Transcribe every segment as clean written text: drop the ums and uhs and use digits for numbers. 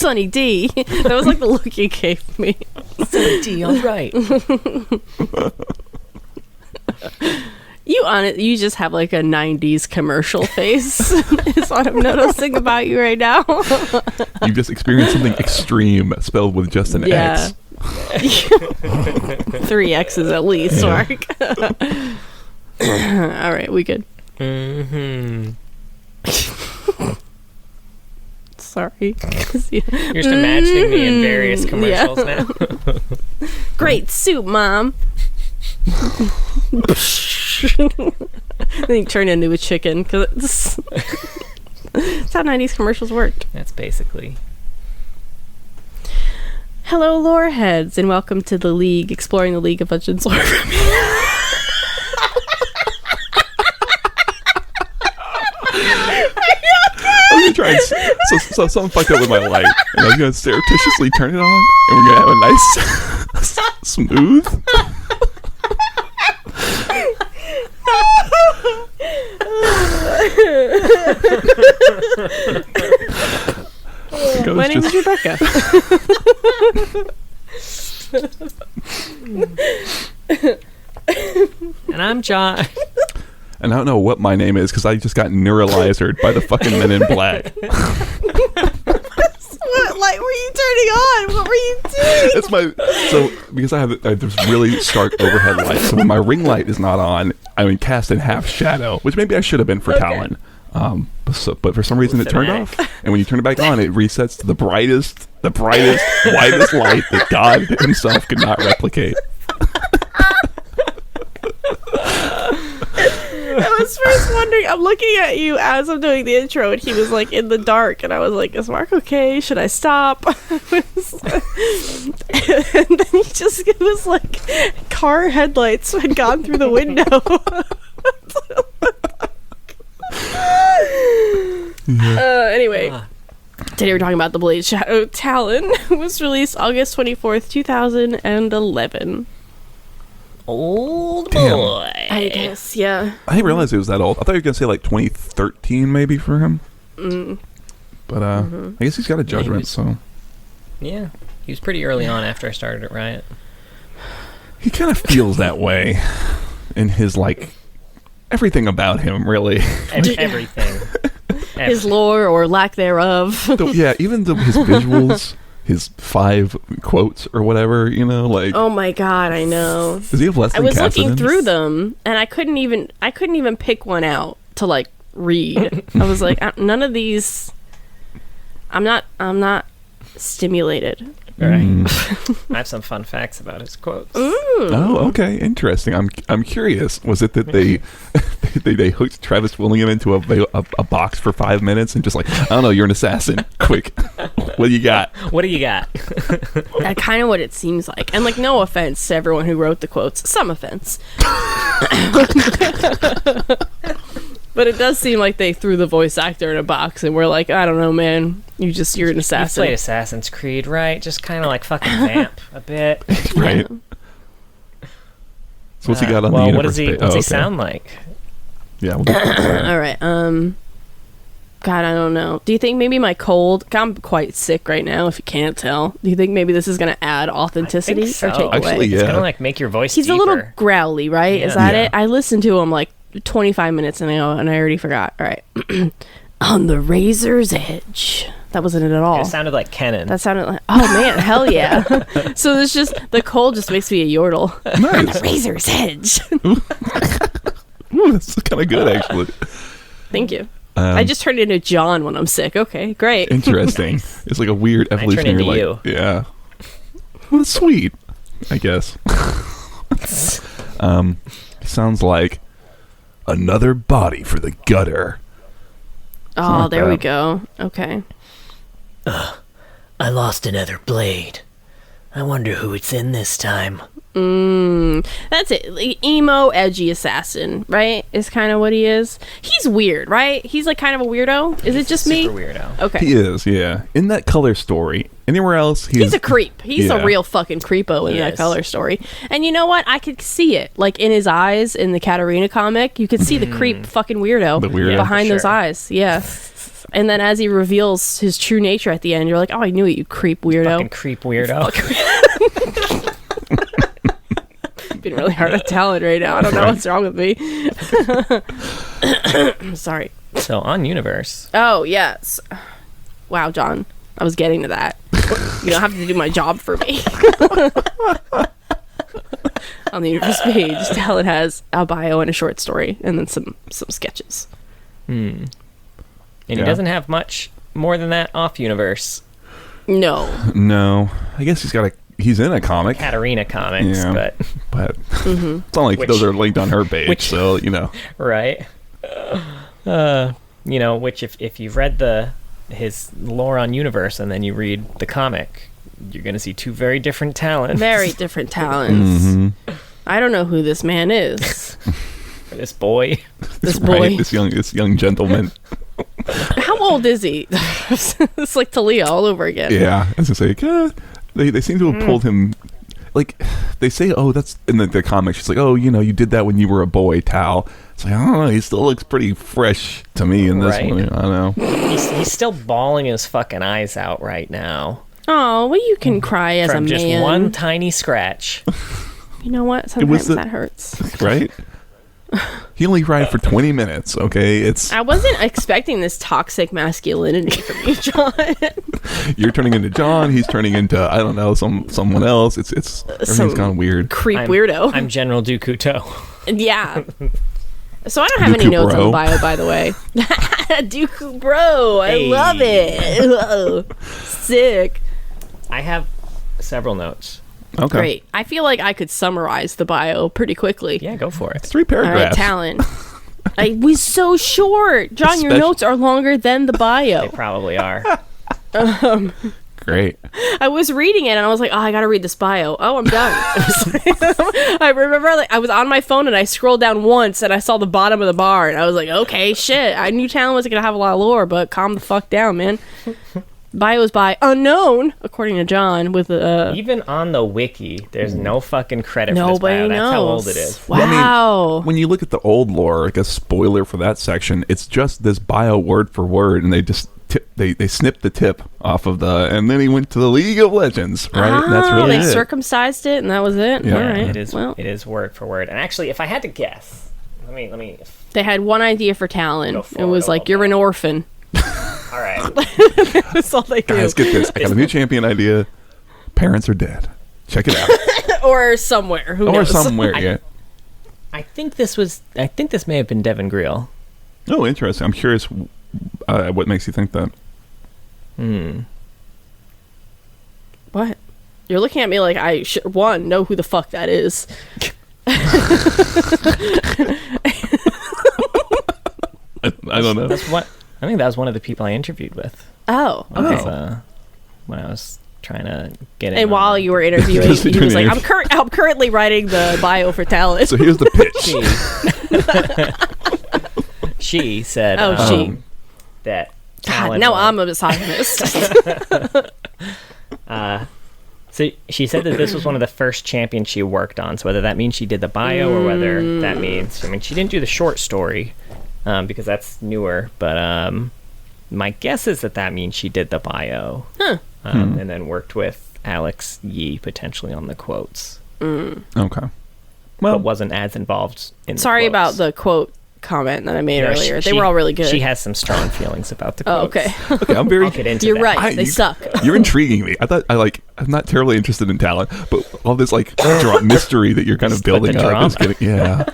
Sunny D. That was like the look you gave me. Sunny D, all right. You just have like a 90s commercial face. Is what I'm noticing about you right now. You just experienced something extreme spelled with just an X. 3 X's at least, Mark. All right, we good. Sorry. You're just imagining me in various commercials now. Great soup, Mom. Then you turn into a chicken because that's how 90s commercials worked. That's basically. Hello, lore heads, and welcome to the League, exploring the League of Legends lore. I'm gonna try and so something fucked up with my light, and I'm gonna surreptitiously turn it on, and we're gonna have a nice smooth. My name is Rebecca. And I'm John. And I don't know what my name is because I just got neuralizered by the fucking Men in Black. What light were you turning on? What were you doing? Because I have this really stark overhead light, so when my ring light is not on, I'm in cast in half shadow, which maybe I should have been for Talon. But for some reason it turned off, and when you turn it back on, it resets to the brightest, whitest light that God himself could not replicate. I was first wondering, I'm looking at you as I'm doing the intro, and he was like in the dark, and I was like, is Mark okay? Should I stop? And then it was like car headlights had gone through the window. Anyway, today we're talking about the Blade Shadow Talon. Was released August 24th, 2011. Old Damn. boy. I guess, yeah. I didn't realize it was that old. I thought you were gonna say like 2013 maybe for him. But I guess he's got a judgment, so Yeah, he was pretty early on after I started at Riot. he kind of feels that way in his like everything about him, really. Everything. His lore or lack thereof. Even his visuals, his 5 quotes or whatever, like. Oh my god, I know. Does he have less than I was looking Cassidy's? through them, and I couldn't even pick one out to like read. I was like, none of these. I'm not stimulated. Right. I have some fun facts about his quotes. Oh, okay, interesting. I'm curious. Was it that they hooked Travis Willingham into a box for 5 minutes and just like, I don't know, you're an assassin. Quick, what do you got? What do you got? That's kind of what it seems like. And like, no offense to everyone who wrote the quotes. Some offense. But it does seem like they threw the voice actor in a box and we're like, I don't know, man. You're an assassin. You played Assassin's Creed, right? Just kind of like fucking vamp a bit. Right. So what's he got on the universe? What's he sound like? Yeah. All right. God, I don't know. Do you think maybe my cold? I'm quite sick right now. If you can't tell, do you think maybe this is going to add authenticity I think so. or take Actually, away? yeah. It's gonna like make your voice. He's deeper. a little growly, right? Yeah. Is that Yeah. it? I listened to him like 25 minutes and I already forgot. All right. On the razor's edge. That wasn't it at all. It sounded like Kennen. That sounded like, oh man, hell yeah. So there's just, the cold just makes me a yordle. On the Nice. razor's edge. Ooh, that's kind of good, actually. Thank you. I just turned into John when I'm sick. Okay, great. Interesting. It's like a weird evolution. into Like, you. yeah. Well, that's sweet, I guess. Sounds like another body for the gutter. Oh, there we bad. go. Okay. I lost another blade. I wonder who it's in this time. That's it. Like, emo, edgy assassin, right? Is kind of what he is. He's weird, right? He's like kind of a weirdo. Is it just me? Super weirdo. Okay. He is, yeah. In that color story, anywhere else, He's a creep. He's yeah. a real fucking creepo in that Yes. color story. And you know what? I could see it. Like in his eyes in the Katarina comic, you could see the creep fucking weirdo, The weirdo. behind Yeah, for those sure. eyes. Yeah. And then as he reveals his true nature at the end, you're like, oh, I knew it, you creep weirdo. Fucking creep weirdo. Been really hard at Talon right now. I don't know what's wrong with me. Sorry. So on Universe. Oh, yes. Wow, John. I was getting to that. You don't have to do my job for me. On the Universe page, Talon has a bio and a short story, and then some sketches. And he doesn't have much more than that off Universe. No. I guess he's in a comic. Katarina comics, but it's not like those are linked on her page, so right. Which if you've read his lore on Universe and then you read the comic, you're going to see two very different Talons. Very different Talons. Mm-hmm. I don't know who this man is. This boy. This boy. Right, this young gentleman. How old is he? It's like Talia all over again. Yeah, I was going to say, they seem to have pulled him, like, they say, oh, that's, in the comics, she's like, oh, you did that when you were a boy, Tal. It's like, I don't know, he still looks pretty fresh to me in this one. I don't know. He's still bawling his fucking eyes out right now. Oh, well, you can cry as from a just man. one tiny scratch. You know what? Sometimes that hurts. Right? He only cried for 20 minutes, okay? I wasn't expecting this toxic masculinity from you, John. You're turning into John, he's turning into, I don't know, someone else. Everything's gone weird. Weirdo. I'm General Dookuto. Yeah. So I don't have any notes on the bio, by the way. Dooku bro, I love it. Whoa. Sick. I have several notes. Okay. Great. I feel like I could summarize the bio pretty quickly. Yeah, go for it. It's 3 paragraphs. All right, Talon. I was so short. John, your notes are longer than the bio. They probably are. Great. I was reading it and I was like, oh, I gotta read this bio. Oh, I'm done. I remember I was on my phone and I scrolled down once and I saw the bottom of the bar and I was like, okay, shit. I knew Talon wasn't gonna have a lot of lore, but calm the fuck down, man. Bio is by unknown, according to John, with even on the wiki, there's no fucking credit for this Nobody bio. That's knows. how old it is. Wow. Well, I mean, when you look at the old lore, like a spoiler for that section, it's just this bio word for word, and they just they snipped the tip off of and then he went to the League of Legends, right? And that's really they it. circumcised it, and that was it. Yeah. All right. It is word for word. And actually, if I had to guess, let me. They had one idea for Talon. Go It forward was a like, little you're bit. an orphan. All right. That's all they do. Guys, get this. I got a new champion idea. Parents are dead. Check it out. Or somewhere. Who knows? Or somewhere, yeah. I think this may have been Devin Greel. Oh, interesting. I'm curious what makes you think that. What? You're looking at me like I should, know who the fuck that is. I don't know. I think that was one of the people I interviewed with. Oh, okay. When I was trying to get in. And while you were interviewing, he was like, I'm currently writing the bio for Talon. So here's the pitch. She said that God, now I'm a misogynist. So she said that this was one of the first champions she worked on. So whether that means she did the bio or whether that means... I mean, she didn't do the short story because that's newer. But my guess is that means she did the bio. Huh. And then worked with Alex Yee potentially on the quotes. Okay. Well, but wasn't as involved in Sorry the about quotes. the quote comment that I made earlier. They were all really good. She has some strong feelings about the Oh, quotes. okay. Okay, I'm very... I'll get into You're that. right. They suck. You're intriguing me. I'm not terribly interested in Talon, but all this mystery that you're kind of building the up is drama. getting, yeah.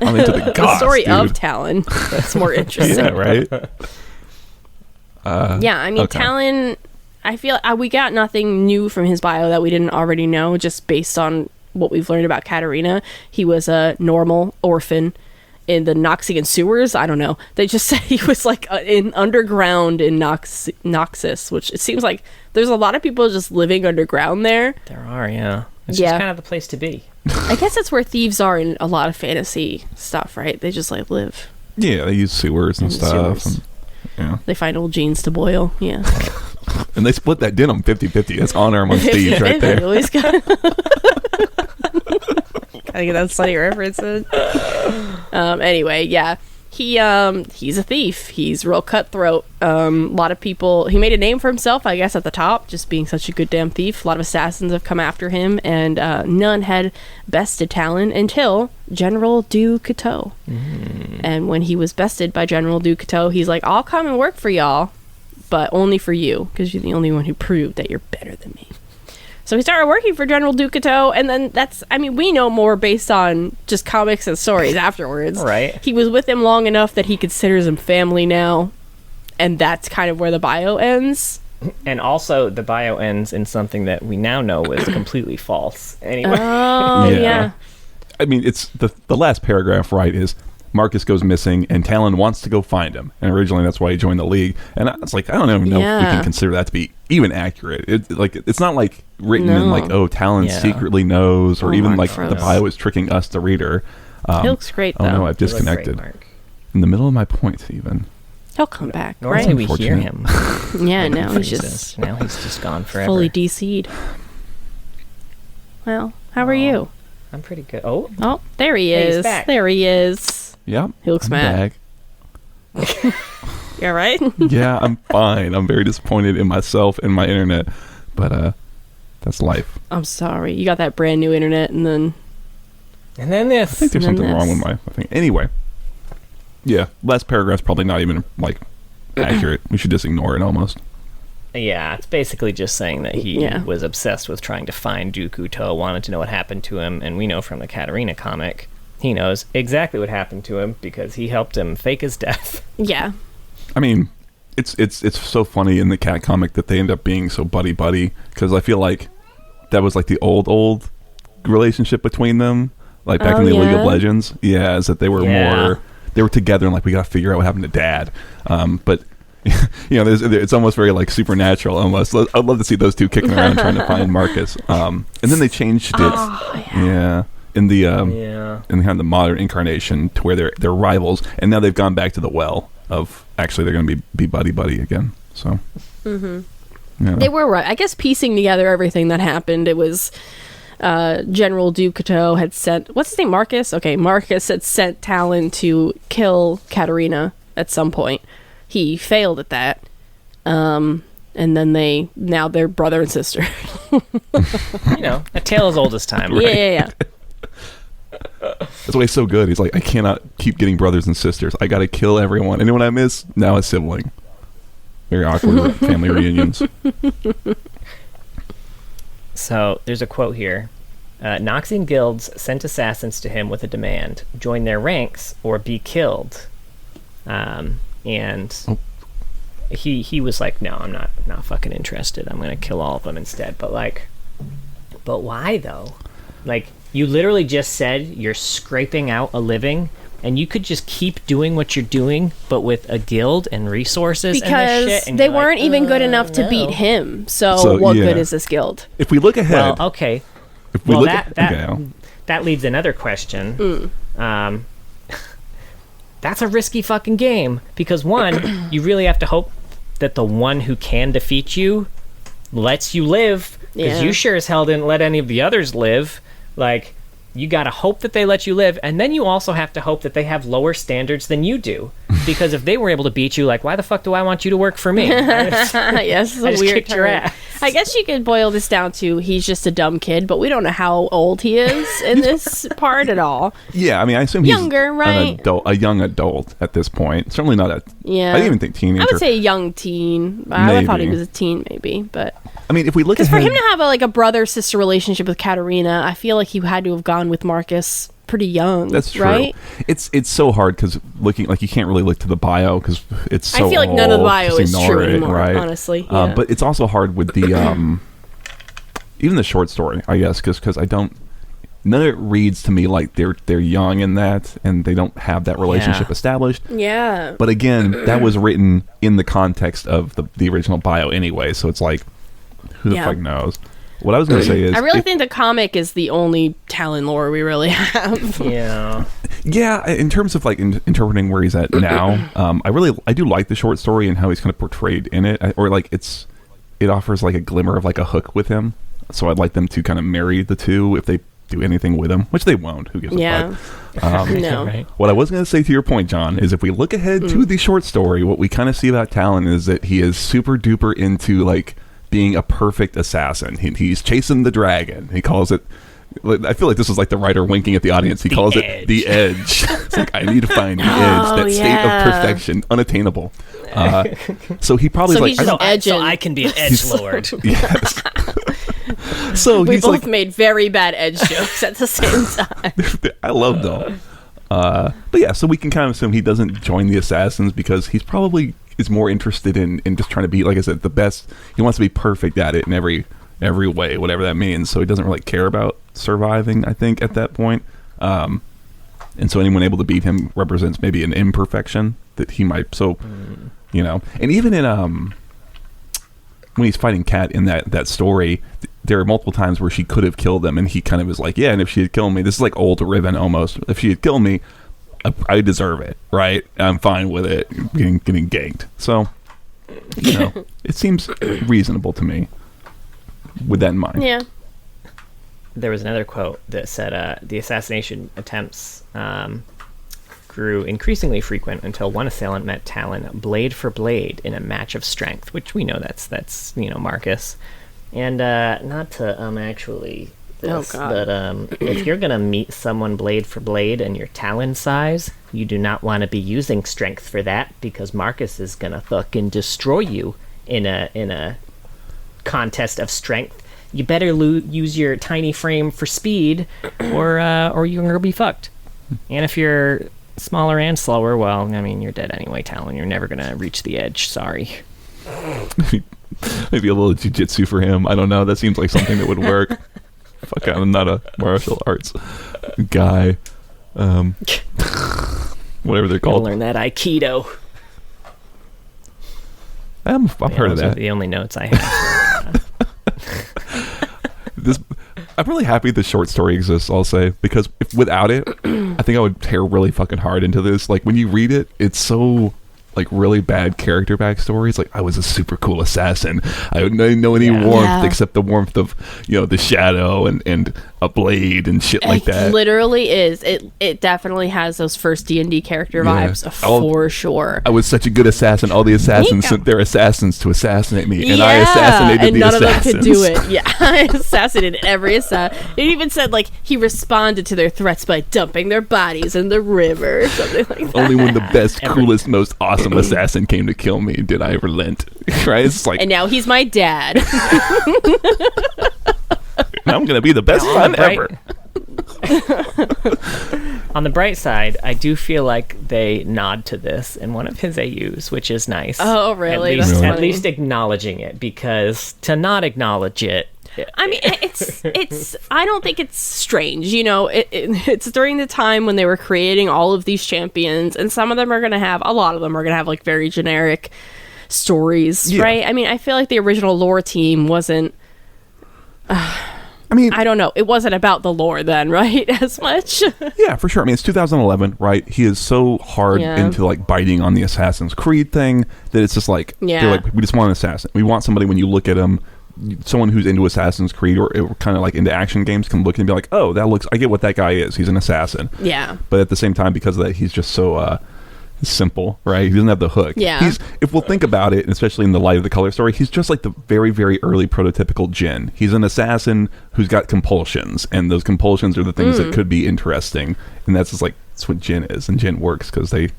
I'm into the goss, The story dude. of Talon. That's more interesting. Yeah, right? Yeah, I mean, okay. Talon, I feel we got nothing new from his bio that we didn't already know, just based on what we've learned about Katarina. He was a normal orphan in the Noxian sewers. I don't know. They just said he was like in underground in Noxus, which it seems like there's a lot of people just living underground there. There are, yeah. It's Yeah. just kind of the place to be. I guess that's where thieves are in a lot of fantasy stuff, right? They just like live. Yeah, they use sewers and stuff. Sewers. And, yeah. They find old jeans to boil. Yeah. And they split that denim 50-50. That's honor amongst thieves right there. Always gotta get that funny reference in. Anyway, yeah. He's a thief. He's real cutthroat. A lot of people. He made a name for himself, I guess, at the top, just being such a good damn thief. A lot of assassins have come after him, and none had bested Talon until General Du Cateau. And when he was bested by General Du Cateau, he's like, "I'll come and work for y'all, but only for you, because you're the only one who proved that you're better than me." So he started working for General Du Cateau, and then we know more based on just comics and stories afterwards. Right. He was with him long enough that he considers him family now, and that's kind of where the bio ends. And also, the bio ends in something that we now know was completely false. Anyway. Oh, yeah. I mean, it's the last paragraph, right, is Marcus goes missing, and Talon wants to go find him. And originally, that's why he joined the League. And it's like, I don't even know if we can consider that to be even accurate. It's not like written in like, oh, Talon secretly knows, or even like the bio is tricking us, the reader. He looks great, though. Oh no, I've disconnected. In the middle of my point, even. He'll come back, Normally right? we hear him. Yeah, now he's just gone forever. fully DC'd. Well, how are you? I'm pretty good. Oh, there he is. He's back. There he is. Yeah, he looks mad. You all right? Yeah, I'm fine. I'm very disappointed in myself and my internet, but that's life. I'm sorry. You got that brand new internet, and then this. I think there's something wrong with my thing. Anyway, yeah, last paragraph's probably not even like accurate. We should just ignore it almost. Yeah, it's basically just saying that he was obsessed with trying to find Du Cateau, wanted to know what happened to him, and we know from the Katarina comic, he knows exactly what happened to him because he helped him fake his death. Yeah. I mean, it's so funny in the Cat comic that they end up being so buddy-buddy, because I feel like that was like the old relationship between them, like back in the League of Legends. Yeah, is that they were more, they were together and like, we got to figure out what happened to Dad. But you know, it's almost very like supernatural almost. I'd love to see those two kicking around trying to find Marcus. And then they changed it. In the in kind of the modern incarnation to where they're rivals, and now they've gone back to the well of actually they're going to be buddy again. So they were right. I guess piecing together everything that happened, it was General Du Cateau had sent, what's his name, Marcus? Okay, Marcus had sent Talon to kill Katarina at some point. He failed at that. And then they're brother and sister. You know, a tale as old as time, right? Yeah. That's why he's so good. He's like, I cannot keep getting brothers and sisters. I got to kill everyone. Anyone I miss, now a sibling. Very awkward family reunions. So there's a quote here. Noxian guilds sent assassins to him with a demand: join their ranks or be killed. He was like, no, I'm not fucking interested. I'm gonna kill all of them instead. But why though? Like, you literally just said you're scraping out a living, and you could just keep doing what you're doing, but with a guild and resources because and this shit. And they weren't even good enough to beat him. So what good is this guild? If we look ahead, well, okay. If we that leads another question. That's a risky fucking game because one, you really have to hope that the one who can defeat you lets you live, because you sure as hell didn't let any of the others live. Like, you gotta hope that they let you live, and then you also have to hope that they have lower standards than you do, because if they were able to beat you, like, why the fuck do I want you to work for me? Yes, it's a weird kicked your ass. I guess you could boil this down to he's just a dumb kid, but we don't know how old he is in this part at all. Yeah, I mean, I assume younger, he's right? a young adult at this point. Certainly not a. Yeah, I didn't even think teenager. I would say a young teen. I thought he was a teen, maybe, but. I mean, if we look at for him to have a brother-sister relationship with Katarina, I feel like he had to have gone with Marcus pretty young. That's true. Right? It's so hard because looking like you can't really look to the bio because it's so. I feel like none of the bio is true anymore. Right? Honestly, yeah. But it's also hard with the even the short story, I guess, because I don't. None of it reads to me like they're young in that, and they don't have that relationship established. Yeah. But again, that was written in the context of the original bio anyway, so it's like, who the fuck knows? What I was going to say is, I really think the comic is the only Talon lore we really have. Yeah. In terms of like interpreting where he's at now, I do like the short story and how he's kind of portrayed in it, or like it offers like a glimmer of like a hook with him. So I'd like them to kind of marry the two if they do anything with him, which they won't. Who gives a fuck? No. Right. What I was going to say to your point, John, is if we look ahead to the short story, what we kind of see about Talon is that he is super duper into like being a perfect assassin. He's chasing the dragon. He calls it. I feel like this was like the writer winking at the audience. He calls it the edge. It's like, I need to find the edge, that state of perfection, unattainable. So he probably So like, he's just So I can be an edge lord. yes. So We he's both like, made very bad edge jokes at the same time. I love them. But yeah, so we can kind of assume he doesn't join the assassins because he's probably is more interested in just trying to be, like I said, the best. He wants to be perfect at it in every way, whatever that means. So he doesn't really care about surviving, I think, at that point. And so anyone able to beat him represents maybe an imperfection that he might. So, you know, and even in when he's fighting Kat in that story, there are multiple times where she could have killed him, and he kind of is like, yeah, and if she had killed me, this is like old Riven almost. If she had killed me, I deserve it, right? I'm fine with it, getting ganked. So, you know, it seems reasonable to me with that in mind. Yeah. There was another quote that said the assassination attempts grew increasingly frequent until one assailant met Talon blade for blade in a match of strength, which we know that's Marcus. And not to actually this, but if you're gonna meet someone blade for blade and your Talon size, you do not want to be using strength for that, because Marcus is gonna fucking destroy you in a contest of strength. You better use your tiny frame for speed, or you're gonna be fucked. And if you're smaller and slower, well, I mean, you're dead anyway, Talon. You're never gonna reach the edge. Sorry. Maybe a little jiu-jitsu for him. I don't know. That seems like something that would work. Fuck, I'm not a martial arts guy. Whatever they're called. Learn that Aikido. I've heard of Those are that. the only notes I have. I'm really happy the short story exists, I'll say, because if without it, I think I would tear really fucking hard into this. Like, when you read it, it's so like really bad character backstories. Like, I was a super cool assassin. I didn't know any warmth except the warmth of, the shadow and a blade and shit like that. It literally is. It definitely has those first D&D character vibes for sure. I was such a good assassin. All the assassins sent their assassins to assassinate me, and I assassinated the assassins. And none of them could do it. Yeah, I assassinated every assassin. It even said like he responded to their threats by dumping their bodies in the river or something like that. Only when the best, coolest, most awesome assassin came to kill me did I relent. Right? It's like, and now he's my dad. I'm gonna be the best son ever. On the bright side, I do feel like they nod to this in one of his AUs, which is nice. Oh, really? At least acknowledging it, because to not acknowledge it, I mean, it's. I don't think it's strange. It's during the time when they were creating all of these champions, and a lot of them are gonna have like very generic stories, right? I mean, I feel like the original lore team wasn't. I mean, I don't know. It wasn't about the lore then, right? As much. Yeah, for sure. I mean, it's 2011, right? He is so hard into like biting on the Assassin's Creed thing that it's just like, they're like, we just want an assassin. We want somebody, when you look at him, someone who's into Assassin's Creed or kind of like into action games can look and be like, oh, I get what that guy is. He's an assassin. Yeah. But at the same time, because of that, he's just so simple, right? He doesn't have the hook. Yeah. If we'll think about it, especially in the light of the color story, he's just like the very, very early prototypical Jin. He's an assassin who's got compulsions, and those compulsions are the things that could be interesting, and that's what Jin is, and Jin works because they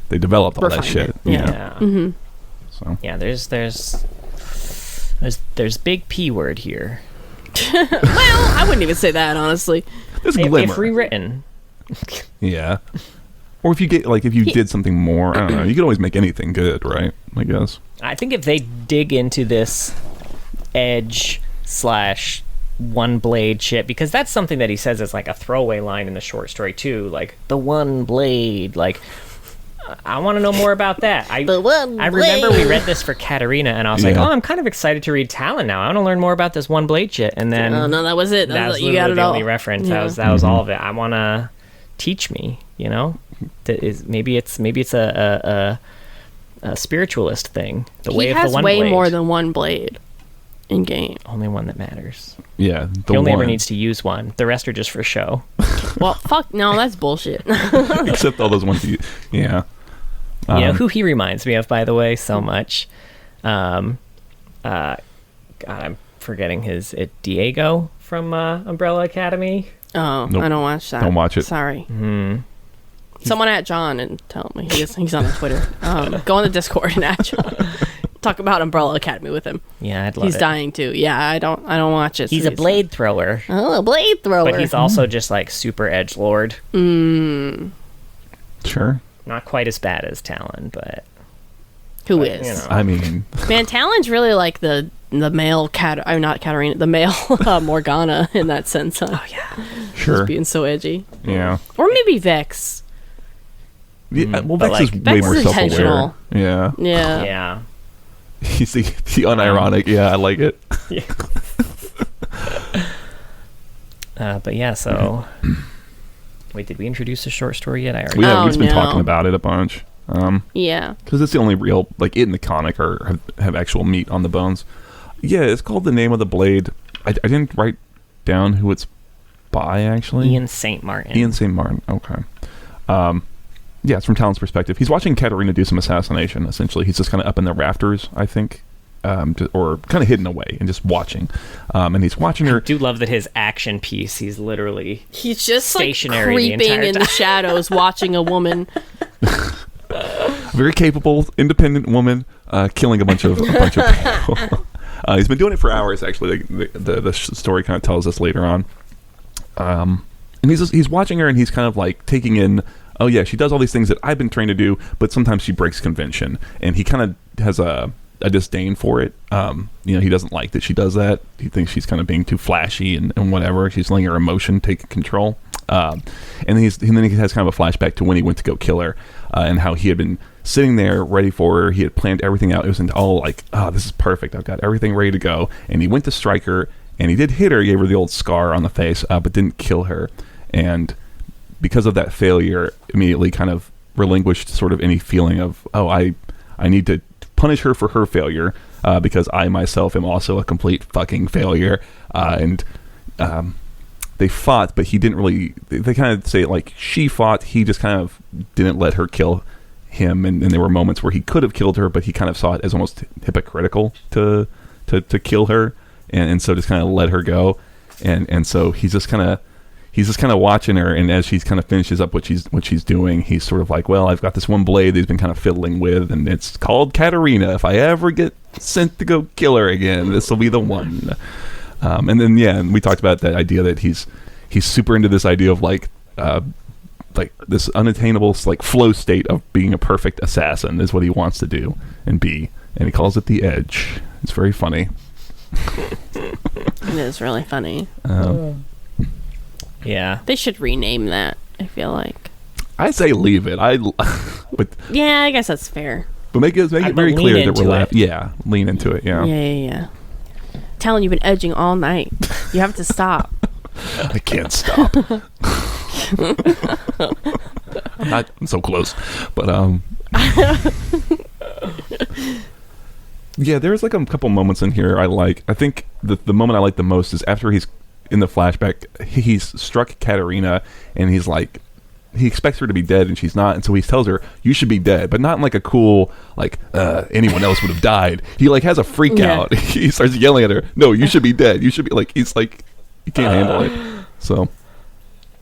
developed all that shit. Yeah. Mm-hmm. So yeah, there's big P word here. Well, I wouldn't even say that, honestly. There's glimmer. If rewritten. Yeah. Or if you did something more, I don't know. You could always make anything good, right? I guess. I think if they dig into this edge / one blade shit, because that's something that he says is like a throwaway line in the short story too, like the one blade. Like, I want to know more about that. I remember we read this for Katarina, and I was like, oh, I'm kind of excited to read Talon now. I want to learn more about this one blade shit. And then no, that was it. That was you got it the all. only reference. Yeah. That was all of it. I want to teach me. Maybe it's a spiritualist thing. The way of the one blade. He has way more than one blade. in game. Only one that matters. Yeah, He only ever needs to use one. The rest are just for show. Well, fuck, no, that's bullshit. Except all those ones yeah. You know who he reminds me of, by the way, so much? God, I'm forgetting Diego from Umbrella Academy. Oh, nope. I don't watch that. Don't watch it. Sorry. Someone at John and tell me. He's on Twitter. Go on the Discord and at John. Talk about Umbrella Academy with him. Yeah, I'd love He's dying too. Yeah, I don't watch it. He's a blade thrower. Oh, a blade thrower. But he's also just like super edgelord. Sure. Not quite as bad as Talon, but who is? You know. I mean, man, Talon's really like the male not Katarina, the male Morgana in that sense. Huh? Oh yeah, sure. Just being so edgy. Yeah. Or maybe Vex. Yeah, well, Vex is way more self-aware. Yeah. Yeah. Yeah. He's the unironic. Yeah, I like it. Yeah. But yeah, so wait, did we introduce the short story yet? I already. We've been talking about it a bunch. Yeah, because it's the only real in the comic or have actual meat on the bones. Yeah, it's called The Name of the Blade. I didn't write down who it's by actually. Ian St. Martin. Okay. Yeah, it's from Talon's perspective. He's watching Katarina do some assassination. Essentially, he's just kind of up in the rafters, I think, or kind of hidden away and just watching. And he's watching her. I do love that his action piece. He's just stationary, like creeping in the shadows, watching a woman. Very capable, independent woman, killing a bunch of people. He's been doing it for hours. Actually, the story kind of tells us later on. And he's watching her, and he's kind of like taking in. Oh yeah, she does all these things that I've been trained to do, but sometimes she breaks convention, and he kind of has a disdain for it. He doesn't like that she does that. He thinks she's kind of being too flashy and whatever. She's letting her emotion take control. And then he has kind of a flashback to when he went to go kill her, and how he had been sitting there ready for her. He had planned everything out. It was all like, oh, this is perfect. I've got everything ready to go. And he went to strike her, and he did hit her. He gave her the old scar on the face, but didn't kill her. And because of that failure, immediately kind of relinquished sort of any feeling of, oh, I need to punish her for her failure, because I myself am also a complete fucking failure. And they fought, but he didn't really. They kind of say like she fought. He just kind of didn't let her kill him, and there were moments where he could have killed her, but he kind of saw it as almost hypocritical to kill her, and so just kind of let her go, and so he's just kind of watching her, and as she's kind of finishes up what she's doing, he's sort of like, well, I've got this one blade that he's been kind of fiddling with, and it's called Katarina. If I ever get sent to go kill her again, this will be the one. And then and we talked about that idea that he's super into this idea of like this unattainable like flow state of being a perfect assassin is what he wants to do and be, and he calls it the edge. It's very funny. It is really funny. Yeah, they should rename that. I feel like I say leave it. But yeah, I guess that's fair. But make it very clear that we're laughing. Yeah, lean into it. Yeah. Talon, you've been edging all night. You have to stop. I can't stop. I'm so close, but yeah, there's like a couple moments in here I like. I think the moment I like the most is after he's in the flashback. He's struck Katarina, and he's like, he expects her to be dead, and she's not, and so he tells her, you should be dead, but not in like a cool like anyone else would have died. He like has a freak out. He starts yelling at her, no, you should be dead, you should be, like, he's like, he can't handle it. So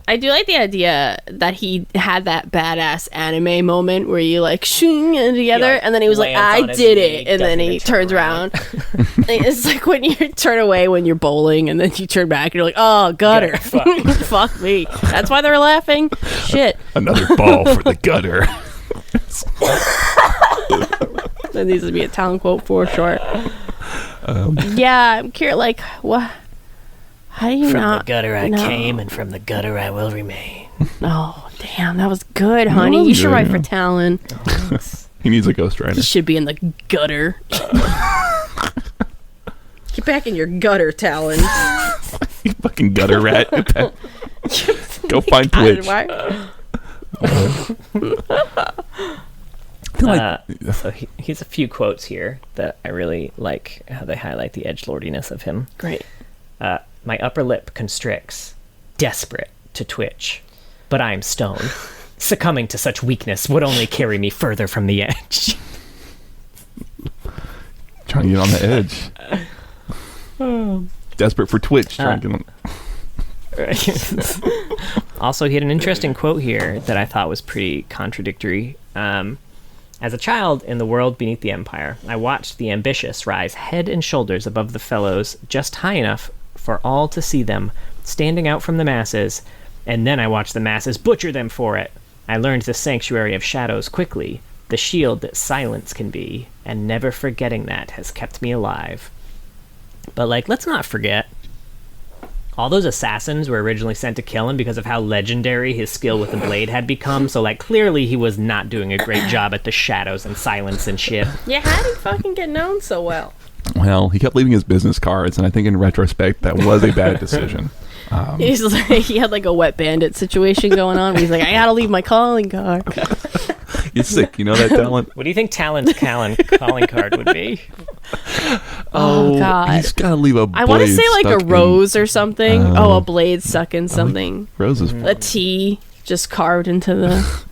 I do like the idea that he had that badass anime moment where you like shing it together, and then he was like, I did it, and then he turns around. It's like when you turn away when you're bowling, and then you turn back and you're like, oh, gutter. Fuck me. That's why they're laughing. Shit. Another ball for the gutter. That needs to be a Talon quote for sure. Yeah, I'm curious, like, what? How do you from not? The gutter I came, and from the gutter I will remain. Oh, damn, that was good, honey. You should write for Talon. He needs a ghostwriter. He should be in the gutter. Get back in your gutter, Talon. You fucking gutter rat. Go find Twitch. So he's a few quotes here that I really like how they highlight the edgelordiness of him. Great. My upper lip constricts, desperate to twitch, but I am stone. Succumbing to such weakness would only carry me further from the edge. Trying to get on the edge. Desperate for Twitch. Trying to get on. Also, he had an interesting quote here that I thought was pretty contradictory. As a child in the world beneath the Empire, I watched the ambitious rise head and shoulders above the fellows, just high enough for all to see them, standing out from the masses, and then I watched the masses butcher them for it. I learned the sanctuary of shadows quickly, the shield that silence can be, and never forgetting that has kept me alive. But, let's not forget, all those assassins were originally sent to kill him because of how legendary his skill with the blade had become, so, clearly he was not doing a great job at the shadows and silence and shit. Yeah, how did he fucking get known so well? Well, he kept leaving his business cards, and I think in retrospect, that was a bad decision. He had a wet bandit situation going on. Where he's like, I gotta leave my calling card. You're sick, you know that, Talon? What do you think Talon's calling card would be? Oh God! He's gotta leave a blade. I want to say a stuck rose or something. A blade stuck in something. Roses. A T just carved into the.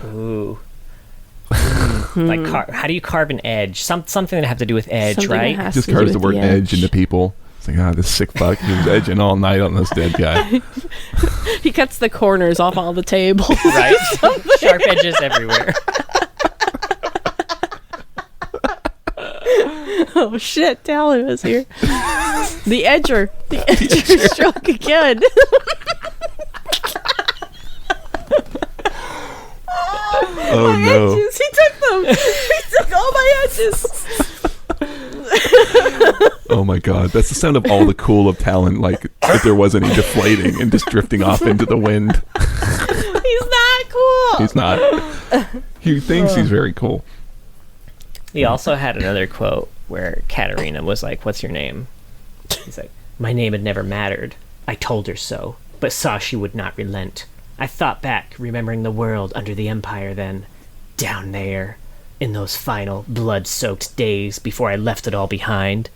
Ooh. How do you carve an edge? Something that have to do with edge, Something right? that has Just to do carves the with word edge into people. It's like, this sick fuck, he was edging all night on this dead guy. He cuts the corners off all the tables. Right? Sharp edges everywhere. Oh shit, Talon was here. The edger struck again. Oh my no. Edges. He took them. He took all my edges. Oh my god, that's the sound of all the cool of Talon, if there was any deflating and just drifting off into the wind. He's not cool. He's not. He thinks he's very cool. He also had another quote where Katarina was like, "What's your name?" He's like, "My name had never mattered. I told her so, but saw she would not relent. I thought back, remembering the world under the Empire then. Down there, in those final blood-soaked days before I left it all behind.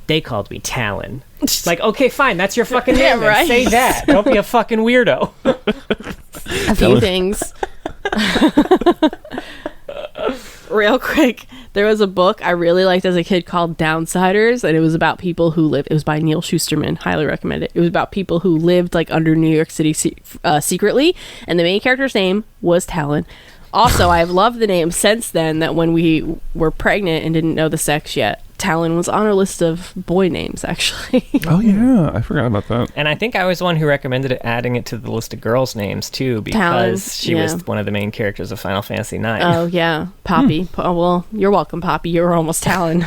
They called me Talon." Okay, fine, that's your fucking name. Yeah, right. Say that. Don't be a fucking weirdo. A few things. Real quick, there was a book I really liked as a kid called Downsiders, and it was about people who lived. It was by Neil Shusterman. Highly recommend it. It was about people who lived under New York City secretly, and the main character's name was Talon. Also, I've loved the name since then, that when we were pregnant and didn't know the sex yet, Talon was on our list of boy names, actually. Oh yeah, I forgot about that. And I think I was the one who recommended adding it to the list of girls' names, too, because Talon, she was one of the main characters of Final Fantasy IX. Oh, yeah. Poppy. Oh, well, you're welcome, Poppy. You were almost Talon.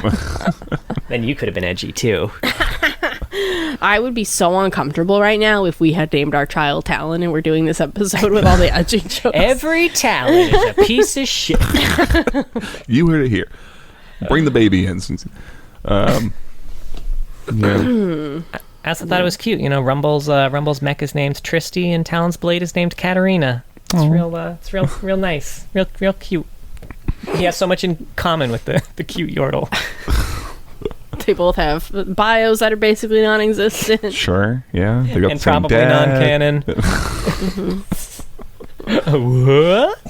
Then you could have been edgy, too. I would be so uncomfortable right now if we had named our child Talon and we're doing this episode with all the edgy jokes. Every Talon is a piece of shit. You heard it here. Bring the baby in. Since, yeah. I also thought it was cute. Rumble's mech is named Tristy and Talon's blade is named Katarina. It's real nice. Real cute. He has so much in common with the cute Yordle. They both have bios that are basically non-existent. Sure, yeah. They got And the same probably dad. non-canon. What?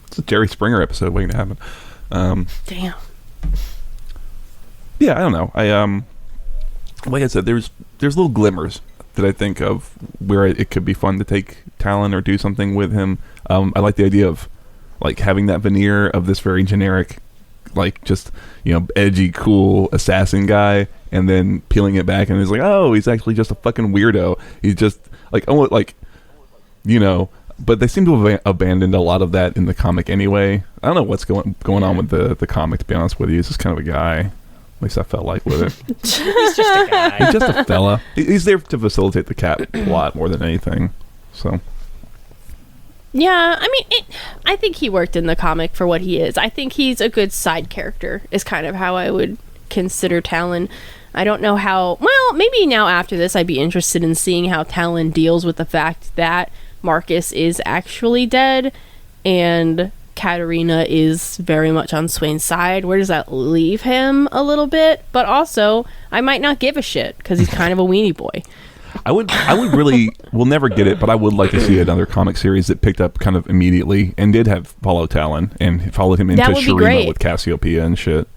It's a Jerry Springer episode waiting to happen. Damn. Yeah, I don't know. Like I said, there's little glimmers that I think of where it could be fun to take Talon or do something with him. I like the idea of having that veneer of this very generic, just edgy, cool assassin guy, and then peeling it back and it's he's actually just a fucking weirdo. He's just but they seem to have abandoned a lot of that in the comic anyway. I don't know what's going on with the comic, to be honest with you. He's just kind of a guy. At least I felt like with it. He's just a guy. He's just a fella. He's there to facilitate the cat plot more than anything. So. Yeah, I mean, I think he worked in the comic for what he is. I think he's a good side character, is kind of how I would consider Talon. I don't know how... Well, maybe now after this, I'd be interested in seeing how Talon deals with the fact that Marcus is actually dead, and Katarina is very much on Swain's side, where does that leave him a little bit? But also, I might not give a shit because he's kind of a weenie boy. I would really, we'll never get it, but I would like to see another comic series that picked up kind of immediately and did have follow Talon and followed him into Shurima with Cassiopeia and shit.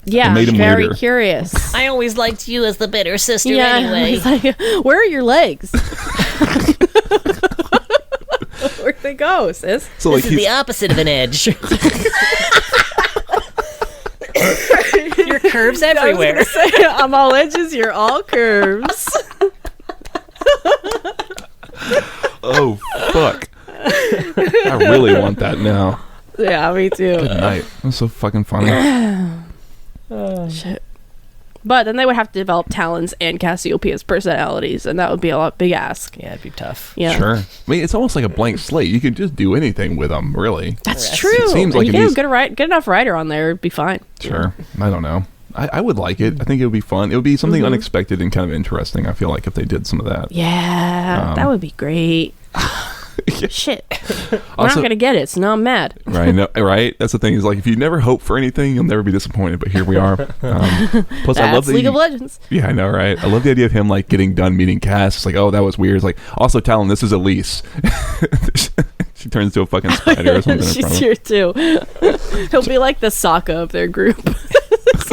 Yeah, made him very weirder. curious. I always liked you as the better sister Yeah, anyway. he's like, where are your legs? Where'd they go, sis? So This is the opposite of an edge. Your curves everywhere. I was gonna say, I'm all edges, you're all curves. oh fuck! I really want that now. Yeah, me too. Good night. That's so fucking funny. Shit. But then they would have to develop Talon's and Cassiopeia's personalities, and that would be a big ask. Yeah, it'd be tough. Yeah, Sure. I mean, it's almost like a blank slate. You can just do anything with them, really. that's true. It seems like you it get needs- a good enough writer on there, it'd be fine. Sure. I don't know. I would like it. I think it would be fun. It would be something unexpected and kind of interesting. I feel like if they did some of that. Yeah, that would be great. Shit, we're Also- not gonna get it, so now I'm mad. Right. No, right. That's the thing. Is like if you never hope for anything, you'll never be disappointed. But here we are. Plus, I love That's League of Legends. Yeah, I know, right? I love the idea of him like getting done meeting Cass. It's like, oh, that was weird. It's like, also Talon, this is Elise. She turns into a fucking spider or something. in front She's of him. here too. He'll be like the Sokka of their group.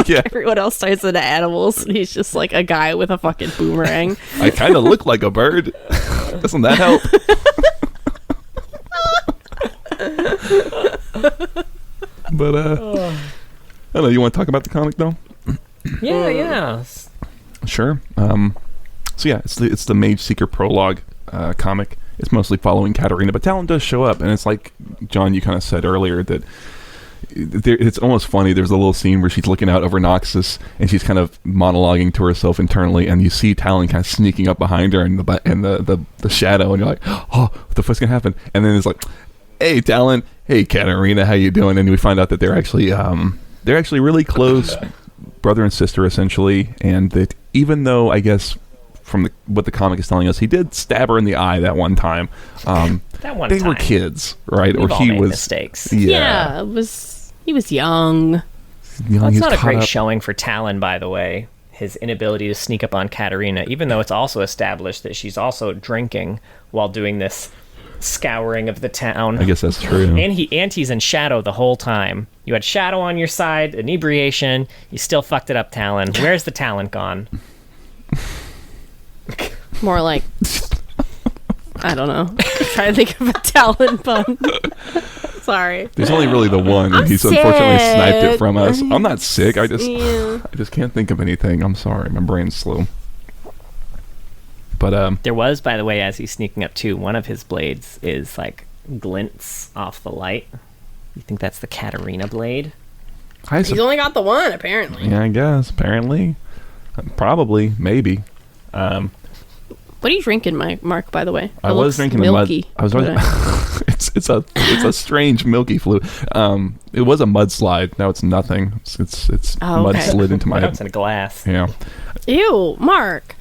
Yeah, Everyone else turns into animals, and he's just like a guy with a fucking boomerang. I kind of look like a bird. Doesn't that help? But I don't know. You want to talk about the comic though? Yeah. Sure. So yeah, it's the Mage Seeker prologue comic. It's mostly following Katarina, but Talon does show up, and it's like John, you kind of said earlier that it's almost funny. There's a little scene where she's looking out over Noxus, and she's kind of monologuing to herself internally, and you see Talon kind of sneaking up behind her and the shadow, and you're like, oh, what the fuck's gonna happen? And then it's like, hey Talon, hey Katarina, how you doing? And we find out that they're actually really close, brother and sister essentially, and that even though I guess from what the comic is telling us, he did stab her in the eye that one time. That one they time. were kids, right? We've or all he made was mistakes. Yeah, he was young. Young, Well, it's he's not a caught great up. showing for Talon, by the way. His inability to sneak up on Katarina, even though it's also established that she's also drinking while doing this scouring of the town. I guess that's true. And he's in shadow the whole time. You had shadow on your side, inebriation. You still fucked it up, Talon. Where's the talent gone? More like, I don't know. I'm trying to think of a Talon pun. Sorry. There's only really the one, and he's unfortunately sniped it from us. I'm not sick. I just can't think of anything. I'm sorry. My brain's slow. But There was, by the way, as he's sneaking up too, one of his blades is like glints off the light. You think that's the Katarina blade? He's only got the one, apparently. yeah, I guess apparently, probably, maybe. What are you drinking, Mark, by the way? I It was looks drinking milky. a mud. It's a strange milky fluid. It was a mudslide. Now it's nothing. It's Oh, mud okay. slid into my Now it's in a glass. yeah. Ew, Mark.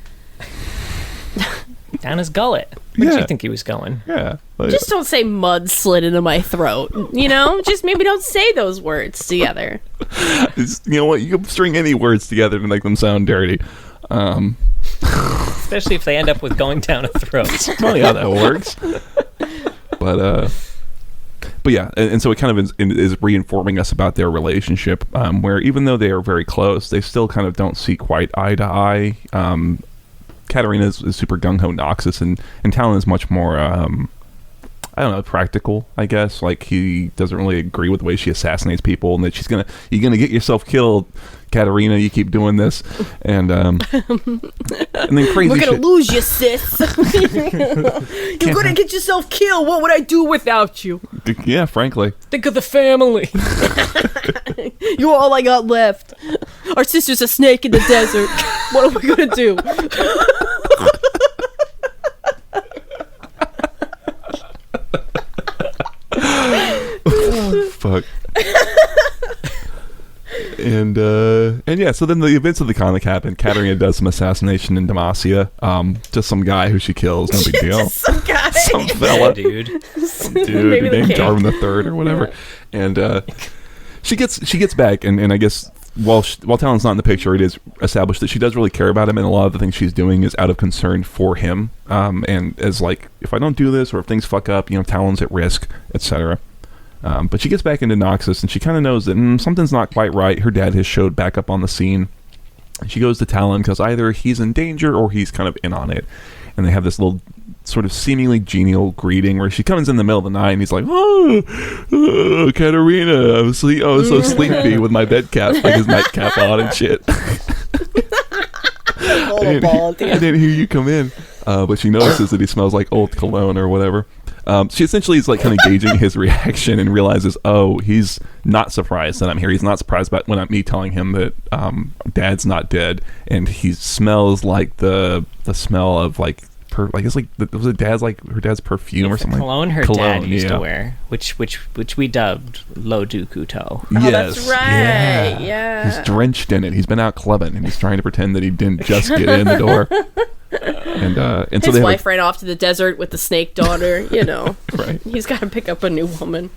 Down his gullet. Where did Yeah. you think he was going? Yeah. Just don't say mud slid into my throat. You know? Just maybe don't say those words together. You know what? You can string any words together to make them sound dirty. Especially if they end up with going down a throat. It's funny how that works. But yeah, and so it kind of is reinforming us about their relationship, where even though they are very close, they still kind of don't see quite eye to eye. Katarina is super gung-ho Noxus, and Talon is much more, I don't know, practical, I guess. Like, he doesn't really agree with the way she assassinates people, and that you're gonna get yourself killed, Katarina, you keep doing this. And and then crazy We're gonna shit. lose you, sis. You're gonna get yourself killed. What would I do without you? Yeah, frankly. Think of the family. You're all I got left. Our sister's a snake in the desert. What are we gonna do? Fuck. And yeah, so then the events of the comic happen. Katarina does some assassination in Demacia. Just some guy who she kills, no big deal. Some guy. Some fella. dude. Some dude named Jarvan the Third or whatever. And she gets back, and I guess while Talon's not in the picture, it is established that she does really care about him, and a lot of the things she's doing is out of concern for him. And as like, if I don't do this, or if things fuck up, Talon's at risk, etc. But she gets back into Noxus, and she kind of knows that something's not quite right. Her dad has showed back up on the scene. She goes to Talon because either he's in danger or he's kind of in on it. And they have this little sort of seemingly genial greeting where she comes in the middle of the night and he's like, oh Katarina, I was so sleepy with my bed cap, like his nightcap on and shit. I didn't hear you come in. But she notices that he smells like old cologne or whatever. She essentially is like kind of gauging his reaction and realizes, he's not surprised that I'm here. He's not surprised about me telling him that Dad's not dead, and he smells like the smell of like it's like was it her dad's perfume or something? Cologne her dad used to wear, which we dubbed Lo Dooku To. Oh, that's right. Yeah. He's drenched in it. He's been out clubbing, and he's trying to pretend that he didn't just get in the door. And his wife ran off to the desert with the snake daughter. Right. He's got to pick up a new woman.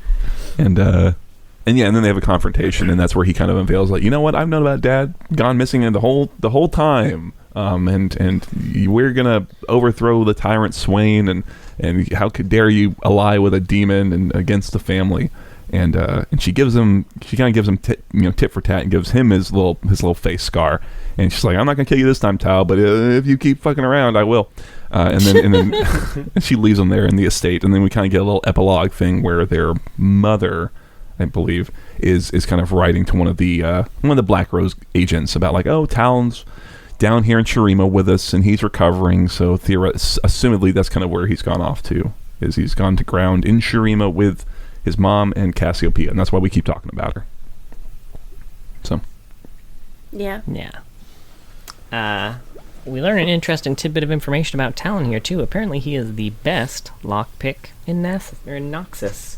And then they have a confrontation, and that's where he kind of unveils, like, you know what? I've known about Dad gone missing the whole time. And we're gonna overthrow the tyrant Swain, and how dare you ally with a demon and against the family? And she kind of gives him tit for tat, and gives him his little face scar. And she's like, I'm not gonna kill you this time, Tal, but if you keep fucking around, I will. And then she leaves him there in the estate, and then we kind of get a little epilogue thing where their mother, I believe, is kind of writing to one of the Black Rose agents about like, Talon's down here in Shurima with us, and he's recovering. So assumedly, that's kind of where he's gone off to. Is he's gone to ground in Shurima with his mom and Cassiopeia, and that's why we keep talking about her. So, yeah. We learn an interesting tidbit of information about Talon here too. Apparently, he is the best lockpick in Noxus.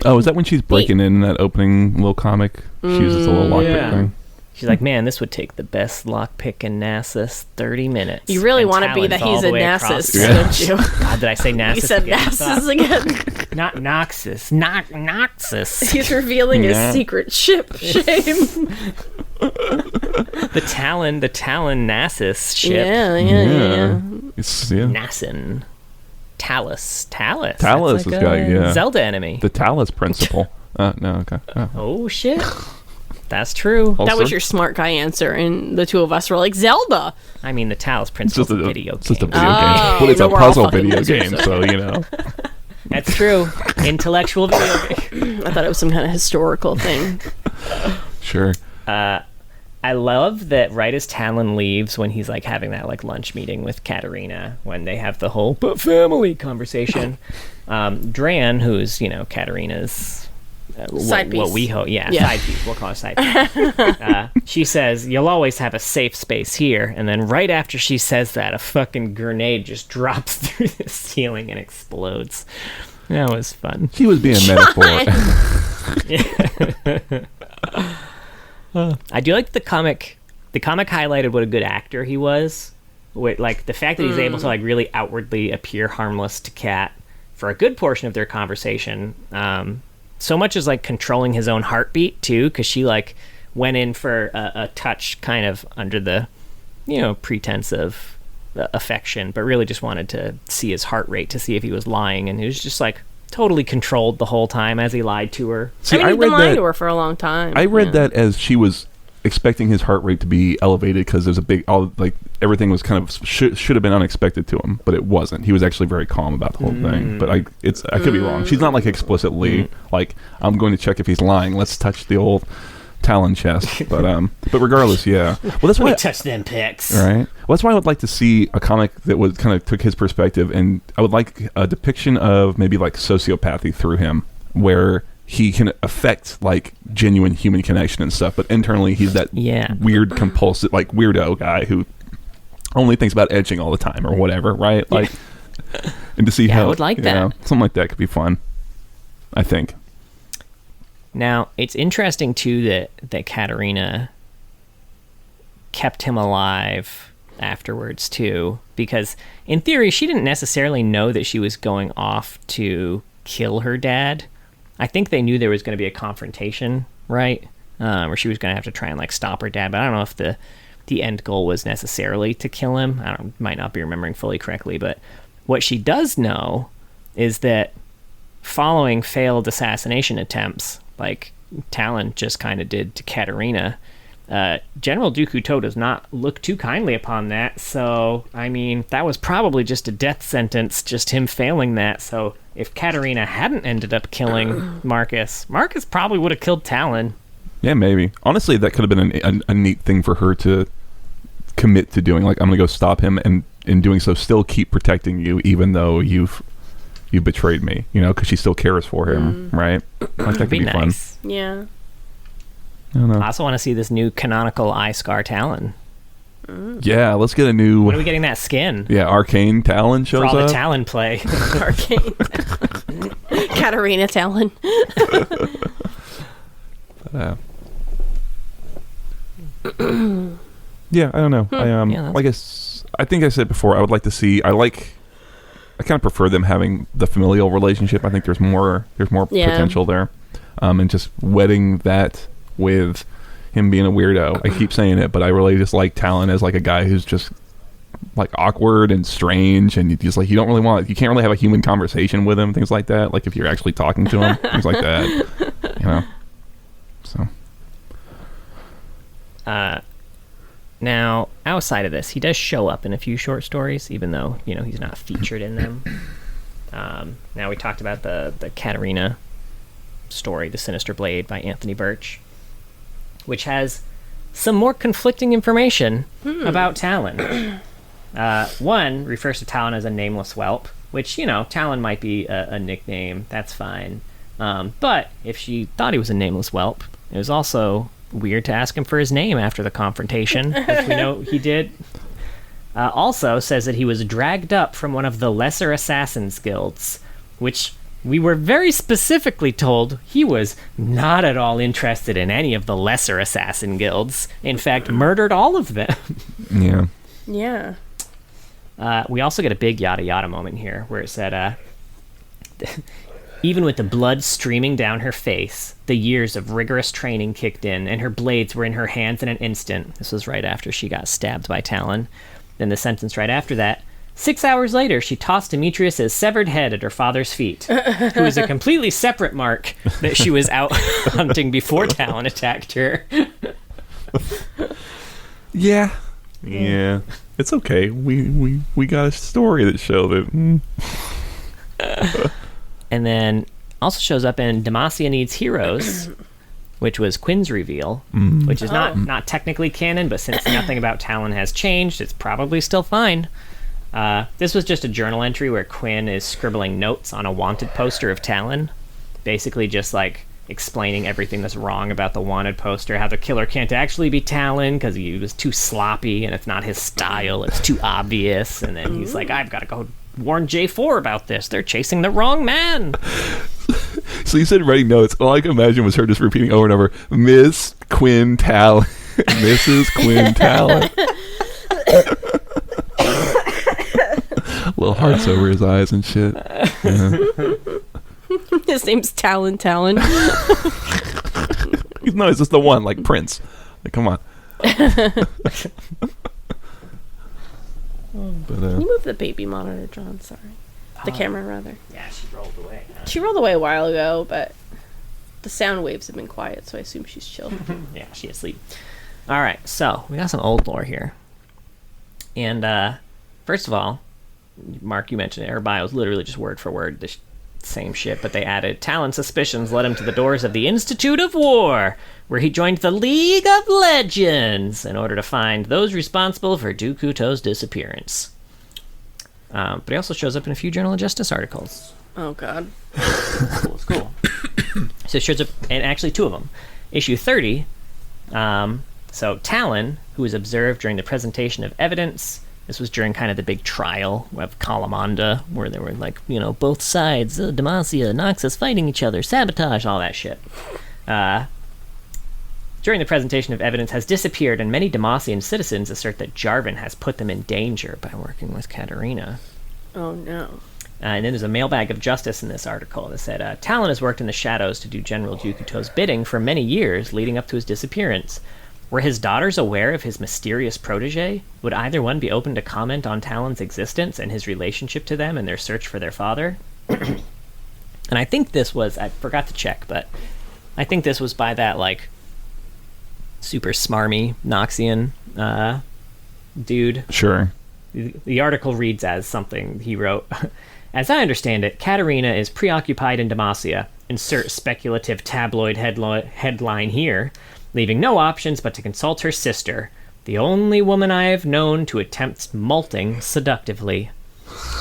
Oh, is that when she's breaking in that opening little comic? She uses the little lockpick thing. She's like, man, this would take the best lockpick in Nasus 30 minutes. You really want to be that he's a Nasus, don't you? God, did I say Nasus? You said Nasus again. Not Noxus. Noxus. He's revealing his secret ship. Shame. The Talon Nasus ship. Yeah. Nasin. Talus. Talus is guy, Zelda enemy. The Talus principle. No, okay. Oh, shit. That's true. That was your smart guy answer, and the two of us were like, Zelda. I mean, the Talus Principle is a video game. It's just a video game. But it's a puzzle video game, so, That's true. Intellectual video game. I thought it was some kind of historical thing. Sure. I love that right as Talon leaves, when he's like having that like lunch meeting with Katarina, when they have the whole family conversation, Dran, who's, Side piece. What we hope, side piece. We'll call it side piece. She says, "You'll always have a safe space here," and then right after she says that, a fucking grenade just drops through the ceiling and explodes. That was fun. She was being metaphor. I do like the comic. The comic highlighted what a good actor he was. With, like, the fact that he's able to like really outwardly appear harmless to Kat for a good portion of their conversation. So much as like controlling his own heartbeat too, because she like went in for a touch kind of under the pretense of affection, but really just wanted to see his heart rate to see if he was lying, and he was just like totally controlled the whole time as he lied to her. See, he'd been lying to her for a long time. I read that as she was expecting his heart rate to be elevated because there's a big everything was kind of should have been unexpected to him, but it wasn't. He was actually very calm about the whole thing. But I could be wrong. She's not like explicitly like, I'm going to check if he's lying. Let's touch the old Talon chest. But regardless, yeah. Well, that's why touch them pics. Right. Well, that's why I would like to see a comic that would kind of took his perspective, and I would like a depiction of maybe like sociopathy through him, where he can affect like genuine human connection and stuff, but internally he's that weird compulsive like weirdo guy who only thinks about edging all the time or whatever, right? Like, and to see how I would like that. Something like that could be fun, I think. Now, it's interesting, too, that Katarina kept him alive afterwards, too, because in theory, she didn't necessarily know that she was going off to kill her dad. I think they knew there was going to be a confrontation, right? Where she was going to have to try and, like, stop her dad, but I don't know if the end goal was necessarily to kill him. Might not be remembering fully correctly, but what she does know is that following failed assassination attempts, like Talon just kind of did to Katarina, General Dooku does not look too kindly upon that. So, I mean, that was probably just a death sentence, just him failing that. So, if Katarina hadn't ended up killing Marcus probably would have killed Talon. Yeah, maybe. Honestly, that could have been a neat thing for her to commit to doing. Like, I'm going to go stop him, and in doing so, still keep protecting you, even though you betrayed me, you know, because she still cares for him, right? Like, that could be nice. Fun. Yeah. I don't know. I also want to see this new canonical Eye Scar Talon. Yeah, let's get a new... When are we getting that skin? Yeah, Arcane Talon shows up. For all the Talon play. Arcane. Katarina Talon. Yeah, I don't know. Yeah, I guess I think I said before I would like to see. I kind of prefer them having the familial relationship. I think there's more potential there, and just wedding that with him being a weirdo. I keep saying it, but I really just like Talon as like a guy who's just like awkward and strange, and you can't really have a human conversation with him, things like that. Like if you're actually talking to him, things like that. You know, so. Now, outside of this, he does show up in a few short stories, even though, you know, he's not featured in them. Now, we talked about the Katarina story, The Sinister Blade by Anthony Birch, which has some more conflicting information about Talon. One refers to Talon as a nameless whelp, which, you know, Talon might be a nickname. That's fine. But if she thought he was a nameless whelp, it was also weird to ask him for his name after the confrontation, which we know he did. Also says that he was dragged up from one of the Lesser Assassins guilds, which we were very specifically told he was not at all interested in any of the Lesser Assassin guilds. In fact, murdered all of them. Yeah. Yeah. We also get a big yada yada moment here where it said, even with the blood streaming down her face, the years of rigorous training kicked in, and her blades were in her hands in an instant. This was right after she got stabbed by Talon. Then the sentence right after that, 6 hours later, she tossed Demetrius's severed head at her father's feet, who is a completely separate mark that she was out hunting before Talon attacked her. Yeah. It's okay. We got a story that showed it. And then also shows up in Demacia Needs Heroes, which was Quinn's reveal, which is not technically canon, but since nothing about Talon has changed, it's probably still fine. This was just a journal entry where Quinn is scribbling notes on a wanted poster of Talon, basically just like explaining everything that's wrong about the wanted poster, how the killer can't actually be Talon because he was too sloppy and it's not his style, it's too obvious, and then he's like, I've got to go warn J4 about this. They're chasing the wrong man. So you said writing notes. All I can imagine was her just repeating over and over, Miss Quinn Talon. Mrs. Quinn Talon. Little hearts over his eyes and shit. Yeah. His name's Talon. No, it's just the one, like Prince. Like, come on. But, Can you move the baby monitor, John? Sorry. The camera, rather. Yeah, she rolled away. She rolled away a while ago, but the sound waves have been quiet, so I assume she's chill. Yeah, she's asleep. All right, so we got some old lore here. And first of all, Mark, you mentioned it. Her bio is literally just word for word the same shit, but they added Talon's suspicions led him to the doors of the Institute of War, where he joined the League of Legends in order to find those responsible for Dooku disappearance. But he also shows up in a few Journal of Justice articles. Oh, God. It's cool. So it shows up, and actually two of them. Issue 30, so Talon, who was observed during the presentation of evidence. This was during kind of the big trial of Kalamanda, where there were, like, you know, both sides, Demacia, Noxus fighting each other, sabotage, all that shit. during the presentation of evidence has disappeared, and many Demacian citizens assert that Jarvan has put them in danger by working with Katarina. Oh, no. And then there's a mailbag of justice in this article that said, Talon has worked in the shadows to do General Jukuto's bidding for many years leading up to his disappearance. Were his daughters aware of his mysterious protege? Would either one be open to comment on Talon's existence and his relationship to them and their search for their father? And I think this was, I forgot to check, but I think this was by that, like, super smarmy Noxian dude. Sure. The article reads as something he wrote. As I understand it, Katarina is preoccupied in Demacia. Insert speculative tabloid headline here, leaving no options but to consult her sister, the only woman I have known to attempt malting seductively.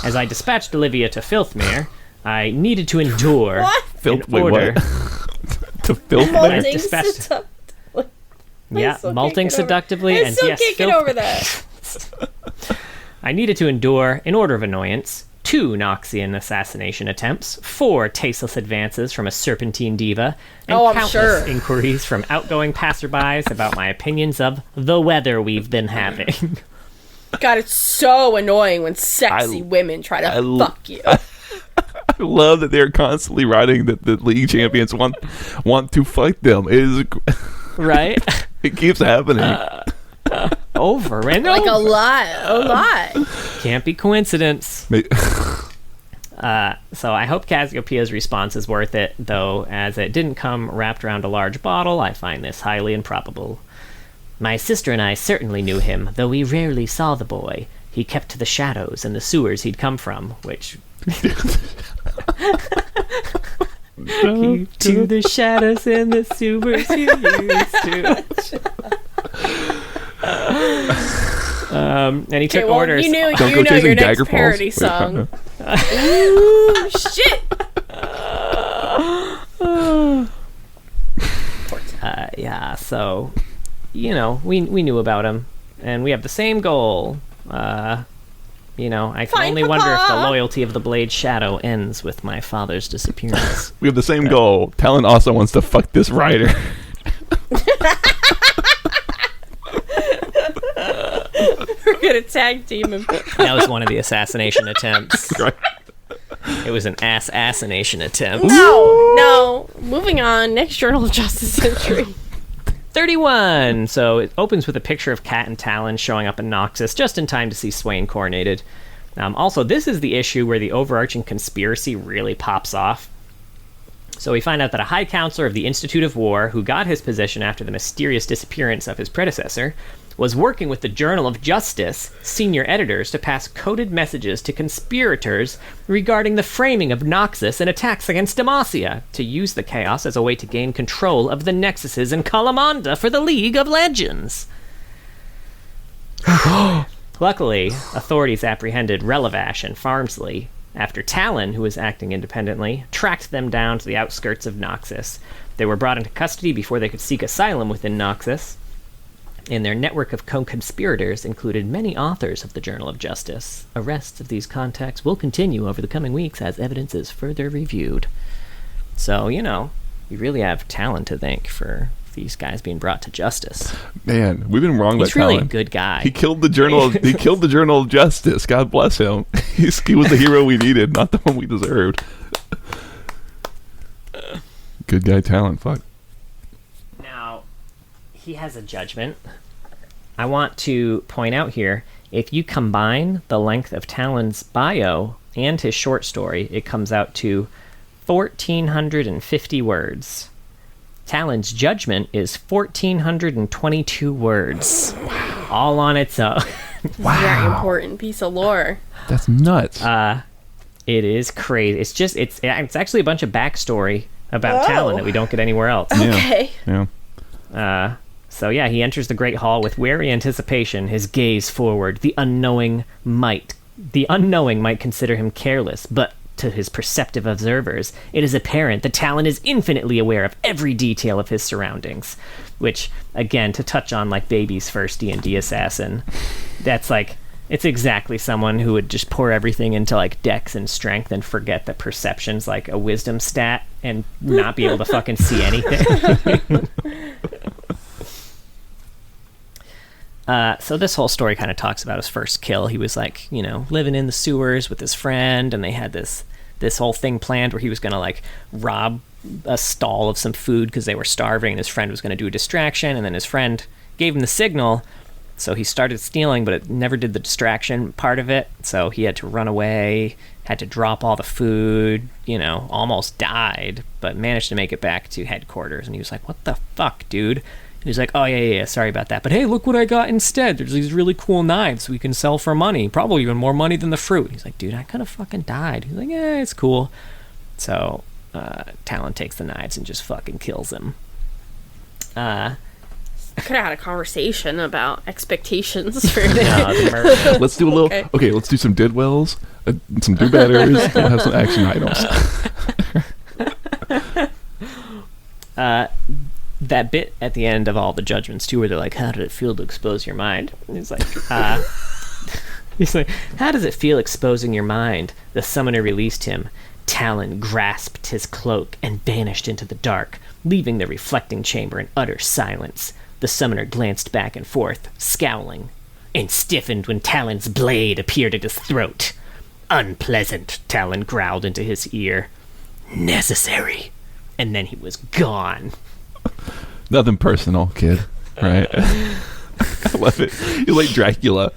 As I dispatched Olivia to Filthmere, I needed to endure in order... To Filthmere? Malting Dispatched... Yeah, malting seductively, and yes, can't get over that. I needed to endure, in order of annoyance, 2 Noxian assassination attempts, 4 tasteless advances from a serpentine diva, and countless inquiries from outgoing passerbys about my opinions of the weather we've been having. God, it's so annoying when sexy women try to fuck you. I love that they're constantly writing that the league champions want to fight them. It is right? It keeps happening. Over and like over. a lot. Can't be coincidence. So I hope Cassiopeia's response is worth it, though, as it didn't come wrapped around a large bottle. I find this highly improbable. My sister and I certainly knew him, though we rarely saw the boy. He kept to the shadows and the sewers he'd come from, which... Keep to the shadows and the sewers you used to. And he took orders. You know Don't go your chasing next Dagger parody Falls. song. Ooh, shit! Yeah, so, you know, we knew about him, and we have the same goal. I can only wonder if the loyalty of the Blade Shadow ends with my father's disappearance. We have the same goal. Talon also wants to fuck this rider. We're gonna tag team him. That was one of the assassination attempts. Right. It was an assassination attempt. No. Moving on. Next Journal of Justice entry. 31. So it opens with a picture of Kat and Talon showing up in Noxus just in time to see Swain coronated. Also, this is the issue where the overarching conspiracy really pops off. So we find out that a High Counselor of the Institute of War, who got his position after the mysterious disappearance of his predecessor, was working with the Journal of Justice senior editors to pass coded messages to conspirators regarding the framing of Noxus and attacks against Demacia, to use the chaos as a way to gain control of the Nexuses in Kalamanda for the League of Legends. Luckily, authorities apprehended Relivash and Farmsley after Talon, who was acting independently, tracked them down to the outskirts of Noxus. They were brought into custody before they could seek asylum within Noxus, and their network of co-conspirators included many authors of the Journal of Justice. Arrests of these contacts will continue over the coming weeks as evidence is further reviewed. So, you really have Talon to thank for these guys being brought to justice. Man, we've been wrong about Talon. He's really a good guy. He killed the Journal. He killed the Journal of Justice. God bless him. He was the hero we needed, not the one we deserved. Good guy, Talon. Fuck. Now, he has a judgment. I want to point out here, if you combine the length of Talon's bio and his short story, it comes out to 1,450 words. Talon's judgment is 1,422 words. Wow. All on its own. Wow. Very important piece of lore. That's nuts. It is crazy. It's actually a bunch of backstory about Talon that we don't get anywhere else. Okay. Yeah. So yeah, he enters the Great Hall with wary anticipation, his gaze forward. The unknowing might consider him careless, but to his perceptive observers, it is apparent that Talon is infinitely aware of every detail of his surroundings. Which, again, to touch on like Baby's first D&D assassin, that's like, it's exactly someone who would just pour everything into like dex and strength and forget that perception's like a wisdom stat, and not be able to fucking see anything. So this whole story kind of talks about his first kill. He was like, you know, living in the sewers with his friend, and they had this whole thing planned where he was going to like rob a stall of some food because they were starving, and his friend was going to do a distraction, and then his friend gave him the signal, so he started stealing, but it never did the distraction part of it, so he had to run away, had to drop all the food, you know, almost died, but managed to make it back to headquarters. And he was like, what the fuck, dude? He was like, oh, yeah, sorry about that. But hey, look what I got instead. There's these really cool knives we can sell for money. Probably even more money than the fruit. He's like, dude, I could have fucking died. He's like, yeah, it's cool. So Talon takes the knives and just fucking kills him. I could have had a conversation about expectations for Let's do a little... Okay, let's do some did wells, some do betters. We'll have some action items. That bit at the end of all the judgments too, where they're like, how did it feel to expose your mind? And he's like, he's like, how does it feel exposing your mind? The summoner released him. Talon grasped his cloak and vanished into the dark, leaving the reflecting chamber in utter silence. The summoner glanced back and forth, scowling, and stiffened when Talon's blade appeared at his throat. Unpleasant, Talon growled into his ear. Necessary. And then he was gone. Nothing personal, kid. Right? I love it. You're like Dracula.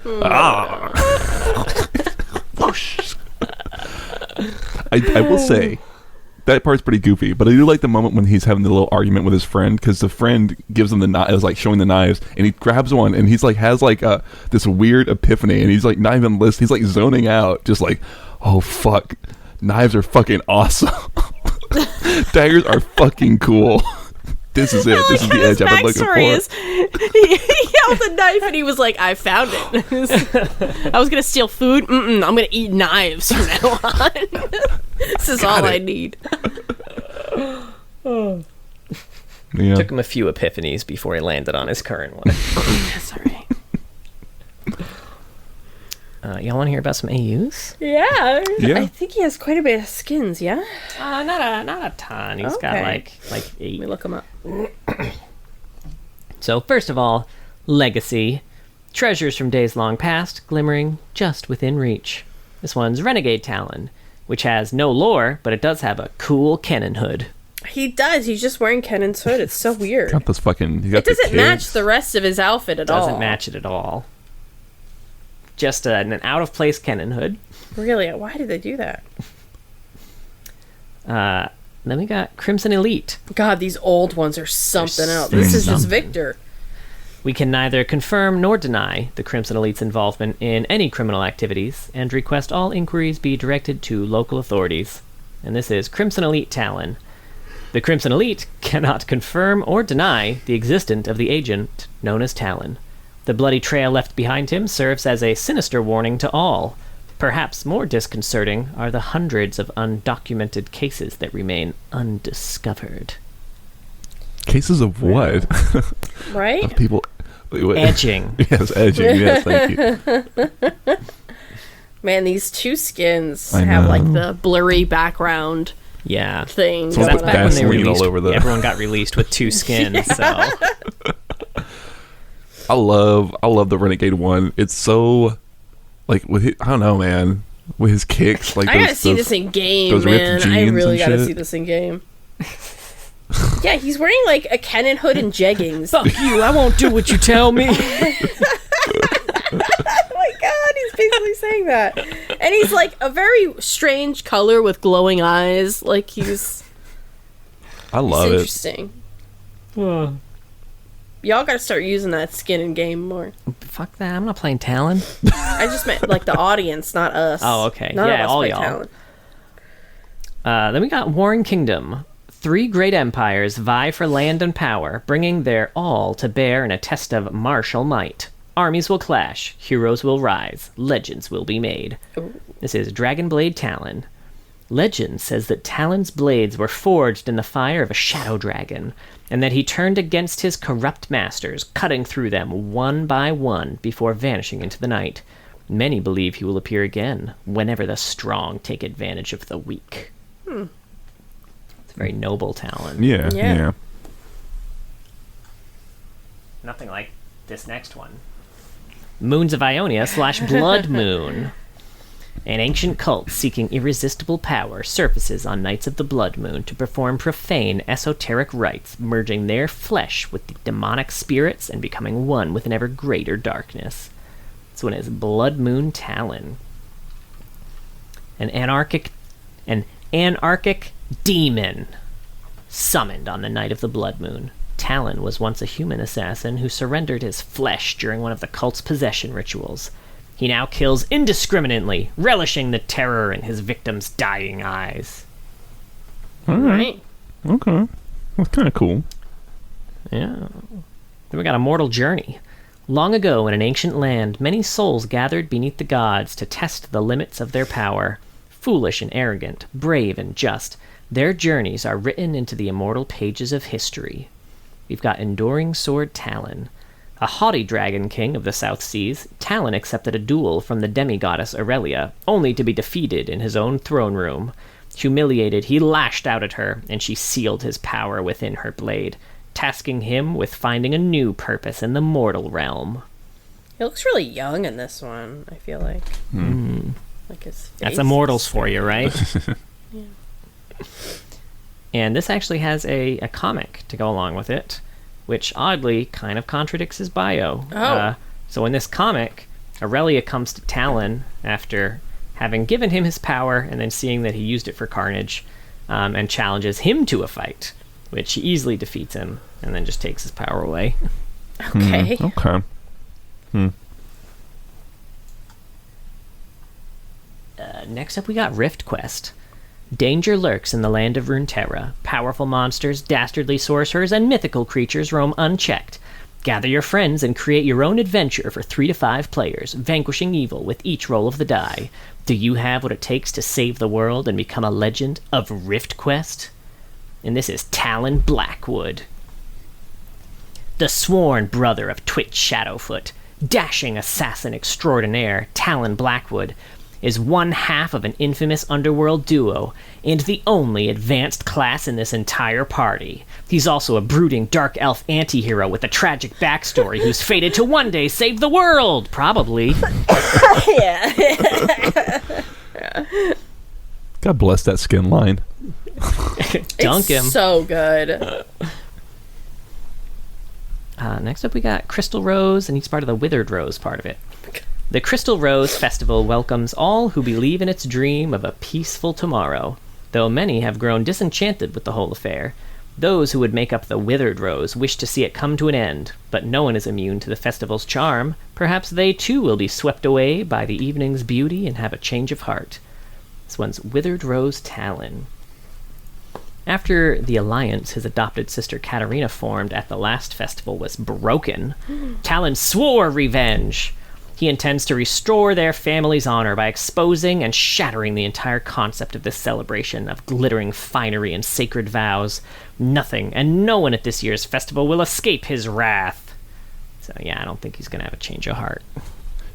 I will say that part's pretty goofy, but I do like the moment when he's having the little argument with his friend, because the friend gives him the knives, like showing the knives, and he grabs one, and he's like has like this weird epiphany, and he's like not even listening. He's like zoning out, just like, oh fuck, knives are fucking awesome. Daggers are fucking cool. This is it. This is the edge I've been looking for. Is, he held the knife and he was like, I found it. I was going to steal food. I'm going to eat knives from now on. This is all I need. Yeah. Took him a few epiphanies before he landed on his current one. That's all right. Y'all want to hear about some AUs? Yeah. I think he has quite a bit of skins, yeah? Not a ton. He's got like 8. Let me look him up. So first of all, Legacy. Treasures from days long past, glimmering just within reach. This one's Renegade Talon, which has no lore, but it does have a cool Kennen hood. He does. He's just wearing Kennen's hood. It's so weird. Got this fucking... It doesn't match the rest of his outfit at all. Doesn't match it at all. Just an out-of-place Kennen hood. Really? Why did they do that? Then we got Crimson Elite. God, these old ones are something else. This is just Victor. We can neither confirm nor deny the Crimson Elite's involvement in any criminal activities, and request all inquiries be directed to local authorities. And this is Crimson Elite Talon. The Crimson Elite cannot confirm or deny the existence of the agent known as Talon. The bloody trail left behind him serves as a sinister warning to all. Perhaps more disconcerting are the hundreds of undocumented cases that remain undiscovered. Cases of what? Right? Of people... Edging. Yes, edging. Yes, thank you. Man, these two skins have like the blurry background thing. So that's back when they released, all over the... everyone got released with 2 skins, so... I love the Renegade one. It's so like with his, I don't know, man. With his kicks, like I gotta see this in game, man. I really gotta see this in game. Yeah, he's wearing like a Kennen hood and jeggings. Fuck you! I won't do what you tell me. Oh my god, he's basically saying that, and he's like a very strange color with glowing eyes. Like he's. I love it. Interesting. Y'all gotta start using that skin in game more. Fuck that! I'm not playing Talon. I just meant like the audience, not us. Oh, okay. None of us all play y'all. Talon. Then we got Warring Kingdom. 3 great empires vie for land and power, bringing their all to bear in a test of martial might. Armies will clash, heroes will rise, legends will be made. Ooh. This is Dragonblade Talon. Legend says that Talon's blades were forged in the fire of a shadow dragon, and that he turned against his corrupt masters, cutting through them one by one before vanishing into the night. Many believe he will appear again, whenever the strong take advantage of the weak. It's a very noble Talon. Yeah. Nothing like this next one. Moons of Ionia / Blood Moon. An ancient cult seeking irresistible power surfaces on nights of the Blood Moon to perform profane, esoteric rites, merging their flesh with the demonic spirits and becoming one with an ever greater darkness. This one is Blood Moon Talon. An anarchic demon summoned on the night of the Blood Moon. Talon was once a human assassin who surrendered his flesh during one of the cult's possession rituals. He now kills indiscriminately, relishing the terror in his victims' dying eyes. All right. Okay. That's kind of cool. Yeah. Then we got Immortal Journey. Long ago, in an ancient land, many souls gathered beneath the gods to test the limits of their power. Foolish and arrogant, brave and just, their journeys are written into the immortal pages of history. We've got Enduring Sword Talon. A haughty dragon king of the South Seas, Talon accepted a duel from the demigoddess Aurelia, only to be defeated in his own throne room. Humiliated, he lashed out at her, and she sealed his power within her blade, tasking him with finding a new purpose in the mortal realm. He looks really young in this one, I feel like. Like his face. That's Immortals for you, right? Yeah. And this actually has a comic to go along with it, which oddly kind of contradicts his bio. So in this comic, Aurelia comes to Talon after having given him his power and then seeing that he used it for carnage, and challenges him to a fight, which he easily defeats him and then just takes his power away. Okay. Okay. Next up, we got Rift Quest. Danger lurks in the land of Runeterra. Powerful monsters, dastardly sorcerers, and mythical creatures roam unchecked. Gather your friends and create your own adventure for 3 to 5 players, vanquishing evil with each roll of the die. Do you have what it takes to save the world and become a legend of Rift Quest? And this is Talon Blackwood. The sworn brother of Twitch Shadowfoot, dashing assassin extraordinaire, Talon Blackwood is one half of an infamous underworld duo, and the only advanced class in this entire party. He's also a brooding dark elf anti-hero with a tragic backstory who's fated to one day save the world, probably. Yeah. God bless that skin line. Dunk him. So good. Next up we got Crystal Rose, and he's part of the Withered Rose part of it. The Crystal Rose Festival welcomes all who believe in its dream of a peaceful tomorrow, though many have grown disenchanted with the whole affair. Those who would make up the Withered Rose wish to see it come to an end, but no one is immune to the festival's charm. Perhaps they too will be swept away by the evening's beauty and have a change of heart. This one's Withered Rose Talon. After the alliance his adopted sister Katarina formed at the last festival was broken, Talon swore revenge. He intends to restore their family's honor by exposing and shattering the entire concept of this celebration of glittering finery and sacred vows. Nothing and no one at this year's festival will escape his wrath. So yeah, I don't think he's going to have a change of heart.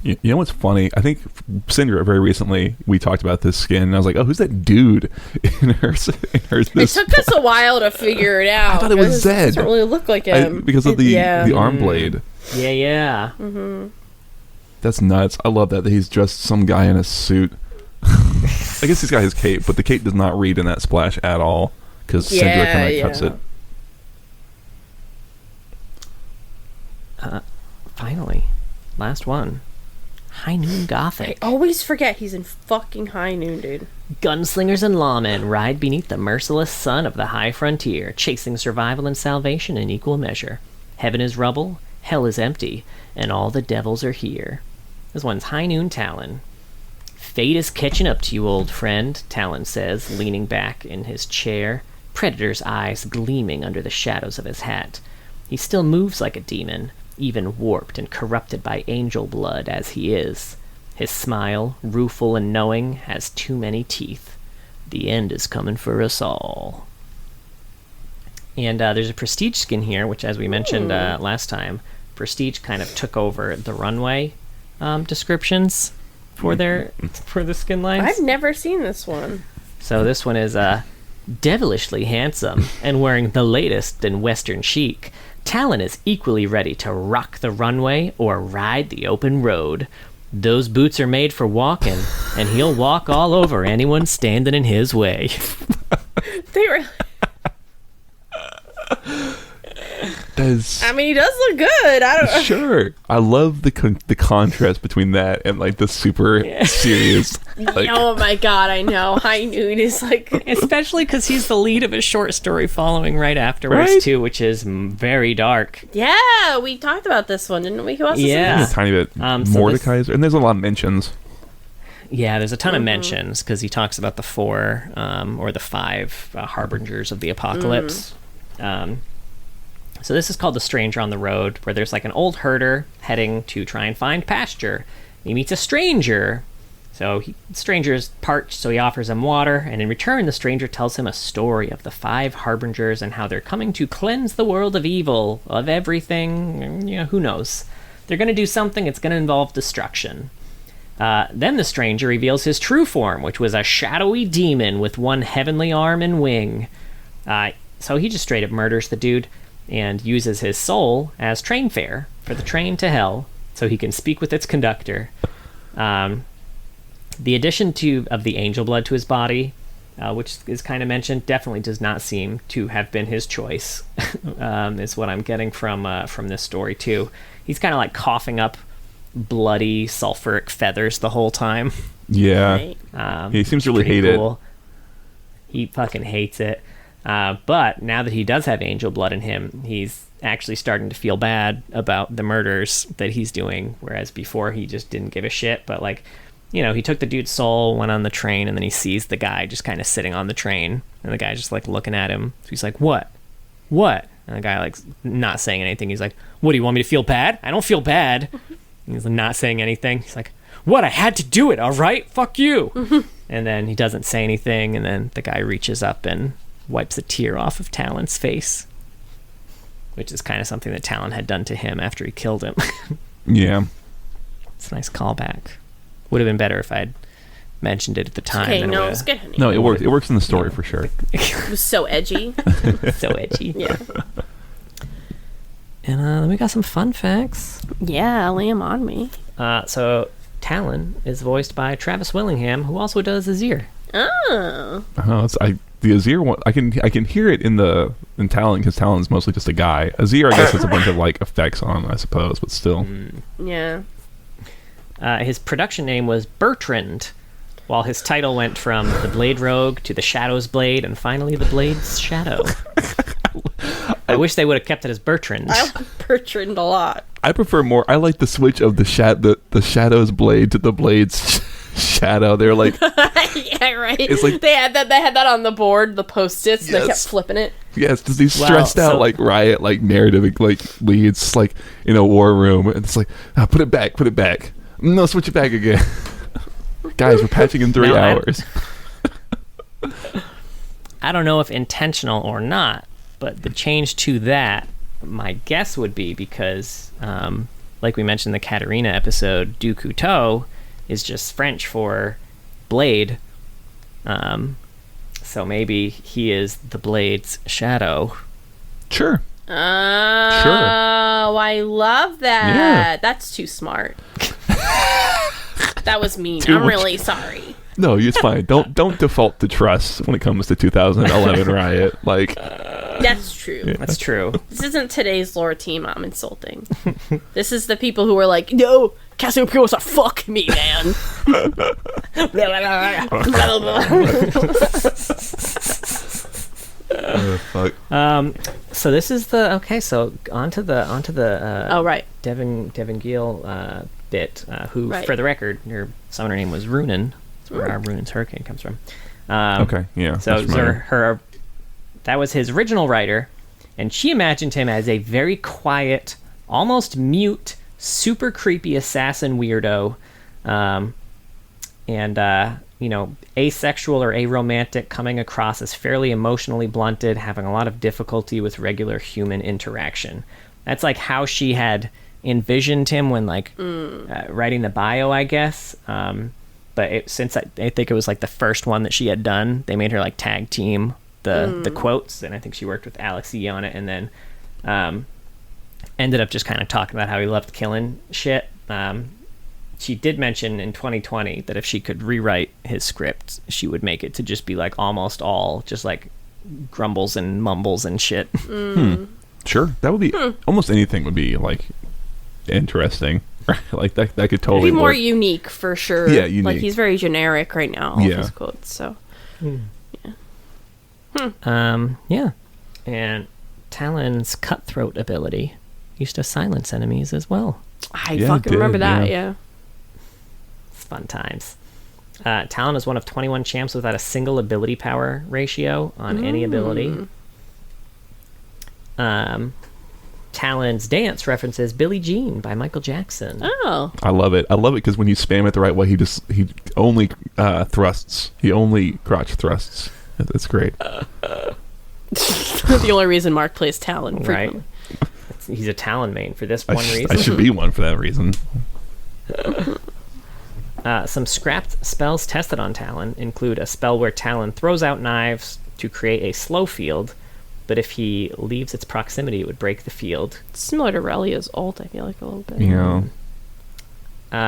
You know what's funny? I think Cinder very recently we talked about this skin, and I was like, "Oh, who's that dude in her?" It took us a while to figure it out. I thought it was Zed. It doesn't really look like him because of the arm blade. Yeah. Mm-hmm. That's nuts. I love that he's dressed some guy in a suit. I guess he's got his cape, but the cape does not read in that splash at all because Cinder kind of cuts it. Finally, last one. High Noon Gothic. I always forget he's in fucking High Noon, dude. Gunslingers and lawmen ride beneath the merciless sun of the high frontier, chasing survival and salvation in equal measure. Heaven is rubble, hell is empty, and all the devils are here. This one's High Noon Talon. Fate is catching up to you, old friend, Talon says, leaning back in his chair, Predator's eyes gleaming under the shadows of his hat. He still moves like a demon, even warped and corrupted by angel blood as he is. His smile, rueful and knowing, has too many teeth. The end is coming for us all. And there's a Prestige skin here, which, as we mentioned last time, Prestige kind of took over the runway descriptions for the skin lines. I've never seen this one. So this one is Devilishly handsome and wearing the latest in Western chic, Talon is equally ready to rock the runway or ride the open road. Those boots are made for walking, and he'll walk all over anyone standing in his way. They were. I mean, he does look good. I don't. Sure, I love the contrast between that and like the super serious. Like, oh my god, I know. High Noon is like, especially because he's the lead of a short story following right afterwards, right? too, which is very dark. Yeah, we talked about this one, didn't we? Who else? Yeah, is a tiny bit. Mordecai's, and there's a lot of mentions. Yeah, there's a ton of mentions because he talks about the 4 or the 5 harbingers of the apocalypse. So this is called The Stranger on the Road, where there's like an old herder heading to try and find pasture. He meets a stranger. So the stranger is parched, so he offers him water, and in return the stranger tells him a story of the 5 harbingers and how they're coming to cleanse the world of evil, of everything, who knows. They're going to do something, it's going to involve destruction. Then the stranger reveals his true form, which was a shadowy demon with 1 heavenly arm and wing. So he just straight up murders the dude and uses his soul as train fare for the train to hell so he can speak with its conductor. The addition of the angel blood to his body, which is kind of mentioned, definitely does not seem to have been his choice, is what I'm getting from this story too. He's kind of like coughing up bloody sulfuric feathers the whole time. Yeah. He seems to really hate it. He fucking hates it. But now that he does have angel blood in him, he's actually starting to feel bad about the murders that he's doing, whereas before he just didn't give a shit. But like, he took the dude's soul, went on the train, and then he sees the guy just kind of sitting on the train, and the guy's just like looking at him. So he's like, what? And the guy like not saying anything. He's like, what, do you want me to feel bad? I don't feel bad. He's not saying anything. He's like, what? I had to do it, all right? Fuck you. And then he doesn't say anything, and then the guy reaches up and wipes a tear off of Talon's face, which is kind of something that Talon had done to him after he killed him. Yeah. It's a nice callback. Would have been better if I'd mentioned it at the time. Okay, no, it's good, honey. No, it works. It works in the story for sure. It was so edgy. So edgy. Yeah. And then we got some fun facts. Yeah, lay 'em on me. So Talon is voiced by Travis Willingham, who also does Azir. Oh. The Azir one, I can hear it in Talon, because Talon's mostly just a guy. Azir, I guess, has a bunch of like effects on, I suppose, but still. Yeah. His production name was Bertrand, while his title went from the Blade Rogue to the Shadow's Blade, and finally the Blade's Shadow. I wish they would have kept it as Bertrand. I like Bertrand a lot. I prefer more. I like the switch of the Shadow's Blade to the Blade's Shadow. They're like, yeah, right. It's like they had that on the board, the post-its. Yes. They kept flipping it. Yes, just these stressed out like Riot like narrative like leads like in a war room, and it's like, put it back. No, switch it back again. Guys, we're patching in 3 hours. I don't know if intentional or not, but the change to that, my guess would be because, like we mentioned in the Katarina episode, du couteau is just French for blade. So maybe he is the Blade's shadow. Sure. Oh, I love that. Yeah. That's too smart. That was mean. I'm really sorry. No, it's fine. Don't default to trust when it comes to 2011 Riot. Like, that's true. Yeah. That's true. This isn't today's lore team I'm insulting. This is the people who are like, no, Cassiopeia, fuck me, man. Fuck. So this is so onto the oh right, Devin Gill bit, who for the record, her summoner name was Runan. That's where our Runan's Hurricane comes from. Okay, yeah. So her that was his original writer, and she imagined him as a very quiet, almost mute, super creepy assassin weirdo, and asexual or aromantic, coming across as fairly emotionally blunted, having a lot of difficulty with regular human interaction. That's like how she had envisioned him when writing the bio, I guess. But since I think it was like the first one that she had done, they made her like tag team the quotes, and I think she worked with Alex E on it, and then ended up just kind of talking about how he loved killing shit. She did mention in 2020 that if she could rewrite his script, she would make it to just be like almost all just like grumbles and mumbles and shit. Sure, that would be almost anything would be like interesting. Like that could totally be more work. unique for sure. Yeah, unique. Like he's very generic right now. All of his quotes. So yeah, and Talon's cutthroat ability used to silence enemies as well. I fucking remember that. Yeah. Fun times. Talon is one of 21 champs without a single ability power ratio on any ability. Talon's dance references Billie Jean by Michael Jackson. Oh. I love it. I love it because when you spam it the right way, he only thrusts. He only crotch thrusts. That's great. Uh, The only reason Mark plays Talon frequently. Right. He's a Talon main for this one reason. I should be one for that reason. Some scrapped spells tested on Talon include a spell where Talon throws out knives to create a slow field, but if he leaves its proximity, it would break the field. It's similar to Relia's ult, I feel like, a little bit. Yeah.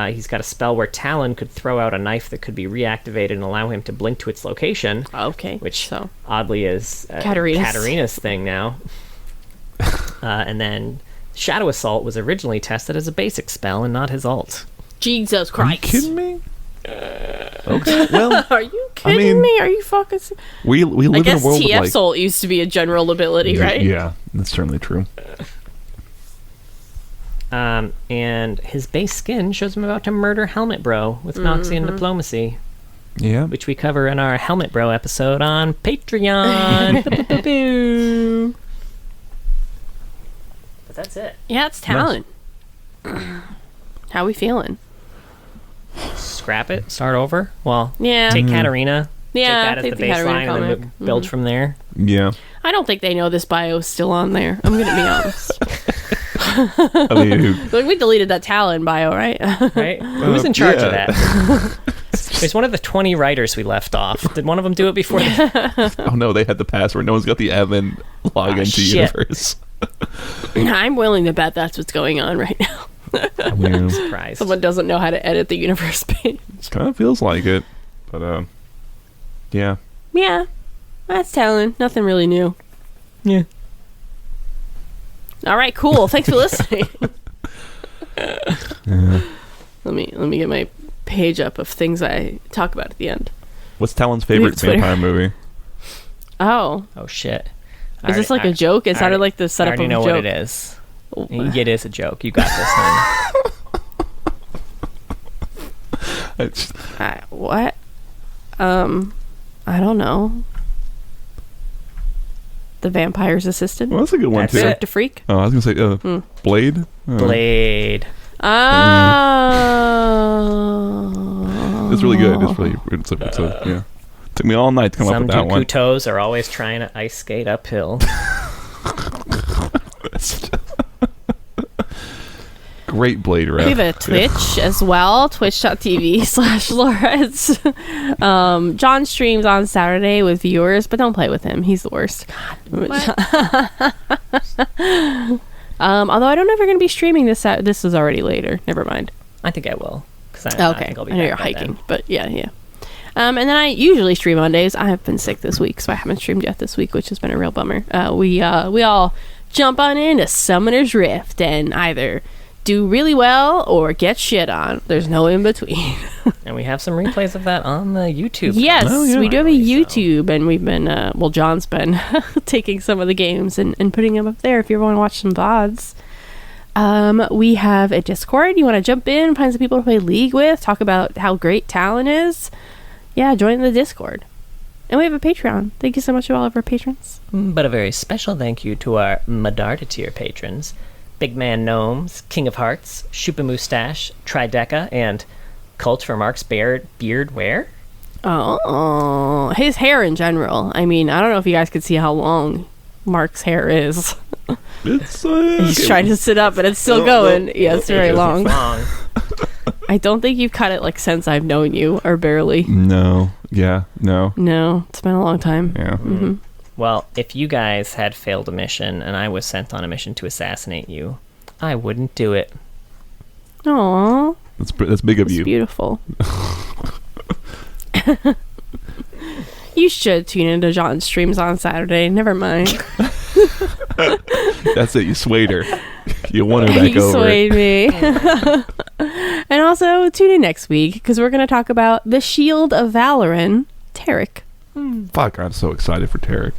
He's got a spell where Talon could throw out a knife that could be reactivated and allow him to blink to its location. Okay. Which so oddly is Katarina's thing now. And then Shadow Assault was originally tested as a basic spell and not his ult. Jesus Are Christ. you kidding me? Okay. Well, Are you kidding me? Are you fucking... we live I guess in a world TF's with ult used to be a general ability, right? Yeah, that's certainly true. And his base skin shows him about to murder Helmet Bro with Noxian Diplomacy, Yeah. which we cover in our Helmet Bro episode on Patreon. But that's it. Yeah, it's Talon. How we feeling? Scrap it, start over. Well, Yeah. take Katarina. Yeah, take that take as the the Katarina baseline and comic. then build from there. Yeah. I don't think they know this bio is still on there. I'm going to be honest. I mean, Like, we deleted that Talon bio, right? Right? Who's in charge of yeah. that? There's one of the 20 writers we left off. Did one of them do it before? oh no, they had the password. No one's got the admin login to shit. Universe. I'm willing to bet that's what's going on right now. I mean, Surprised. Someone doesn't know how to edit the universe page. kind of feels like it, but yeah. Yeah, that's Talon. Nothing really new. Yeah. All right, cool. Thanks for listening. Yeah. Let me get my page up of things I talk about at the end. What's Talon's favorite Twitter. vampire movie? Oh, Oh, shit. is this like a joke? It sounded like the I setup of already a know joke. what it is. It is a joke. You got this, man. It's, What? I don't know. The Vampire's Assistant? well, that's a good one That's too. it. Cirque du Freak? Oh, I was gonna say Blade. Blade. Oh. It's really good. It's a yeah. Took me all night to come up Some with that one. Jakutos are always trying to ice skate uphill. Great Blade rep. We have a Twitch as well, twitch.tv/Lawrence. John streams on Saturday with viewers, but don't play with him. He's the worst. Although I don't know if you're going to be streaming this. This is already later. Never mind. I think I will. I think I'll be I know back you're by hiking, then. but yeah. And then I usually stream Mondays. I have been sick this week, so I haven't streamed yet this week, which has been a real bummer. We all jump on into Summoner's Rift and either do really well or get shit on. There's no in between. And we have some replays of that on the YouTube. Yes, Oh, yeah. we do have a Finally, so- YouTube, and we've been, John's been taking some of the games and putting them up there if you ever want to watch some VODs. We have a Discord. You want to jump in, find some people to play League with, talk about how great Talon is? Yeah, join the Discord. And we have a Patreon. Thank you so much to all of our patrons. But a very special thank you to our Medarda tier patrons. Big Man Gnomes, King of Hearts, Shupa Moustache, Trideca, and Cult for Mark's Beard Wear. Oh, his hair in general. I mean, I don't know if you guys could see how long Mark's hair is. It's He's trying to sit up, but it's still going. Yeah, it's very long. Long. I don't think you've cut it like since I've known you, or barely. No. Yeah. No. No, it's been a long time. Yeah. Well, if you guys had failed a mission and I was sent on a mission to assassinate you, I wouldn't do it. Aww. That's big of It's you. beautiful. You should tune into John's streams on Saturday. Never mind. That's it. You swayed her. You won her back You over. swayed me. And also tune in next week because we're going to talk about the Shield of Valoran, Tarek. Fuck, I'm so excited for Tarek.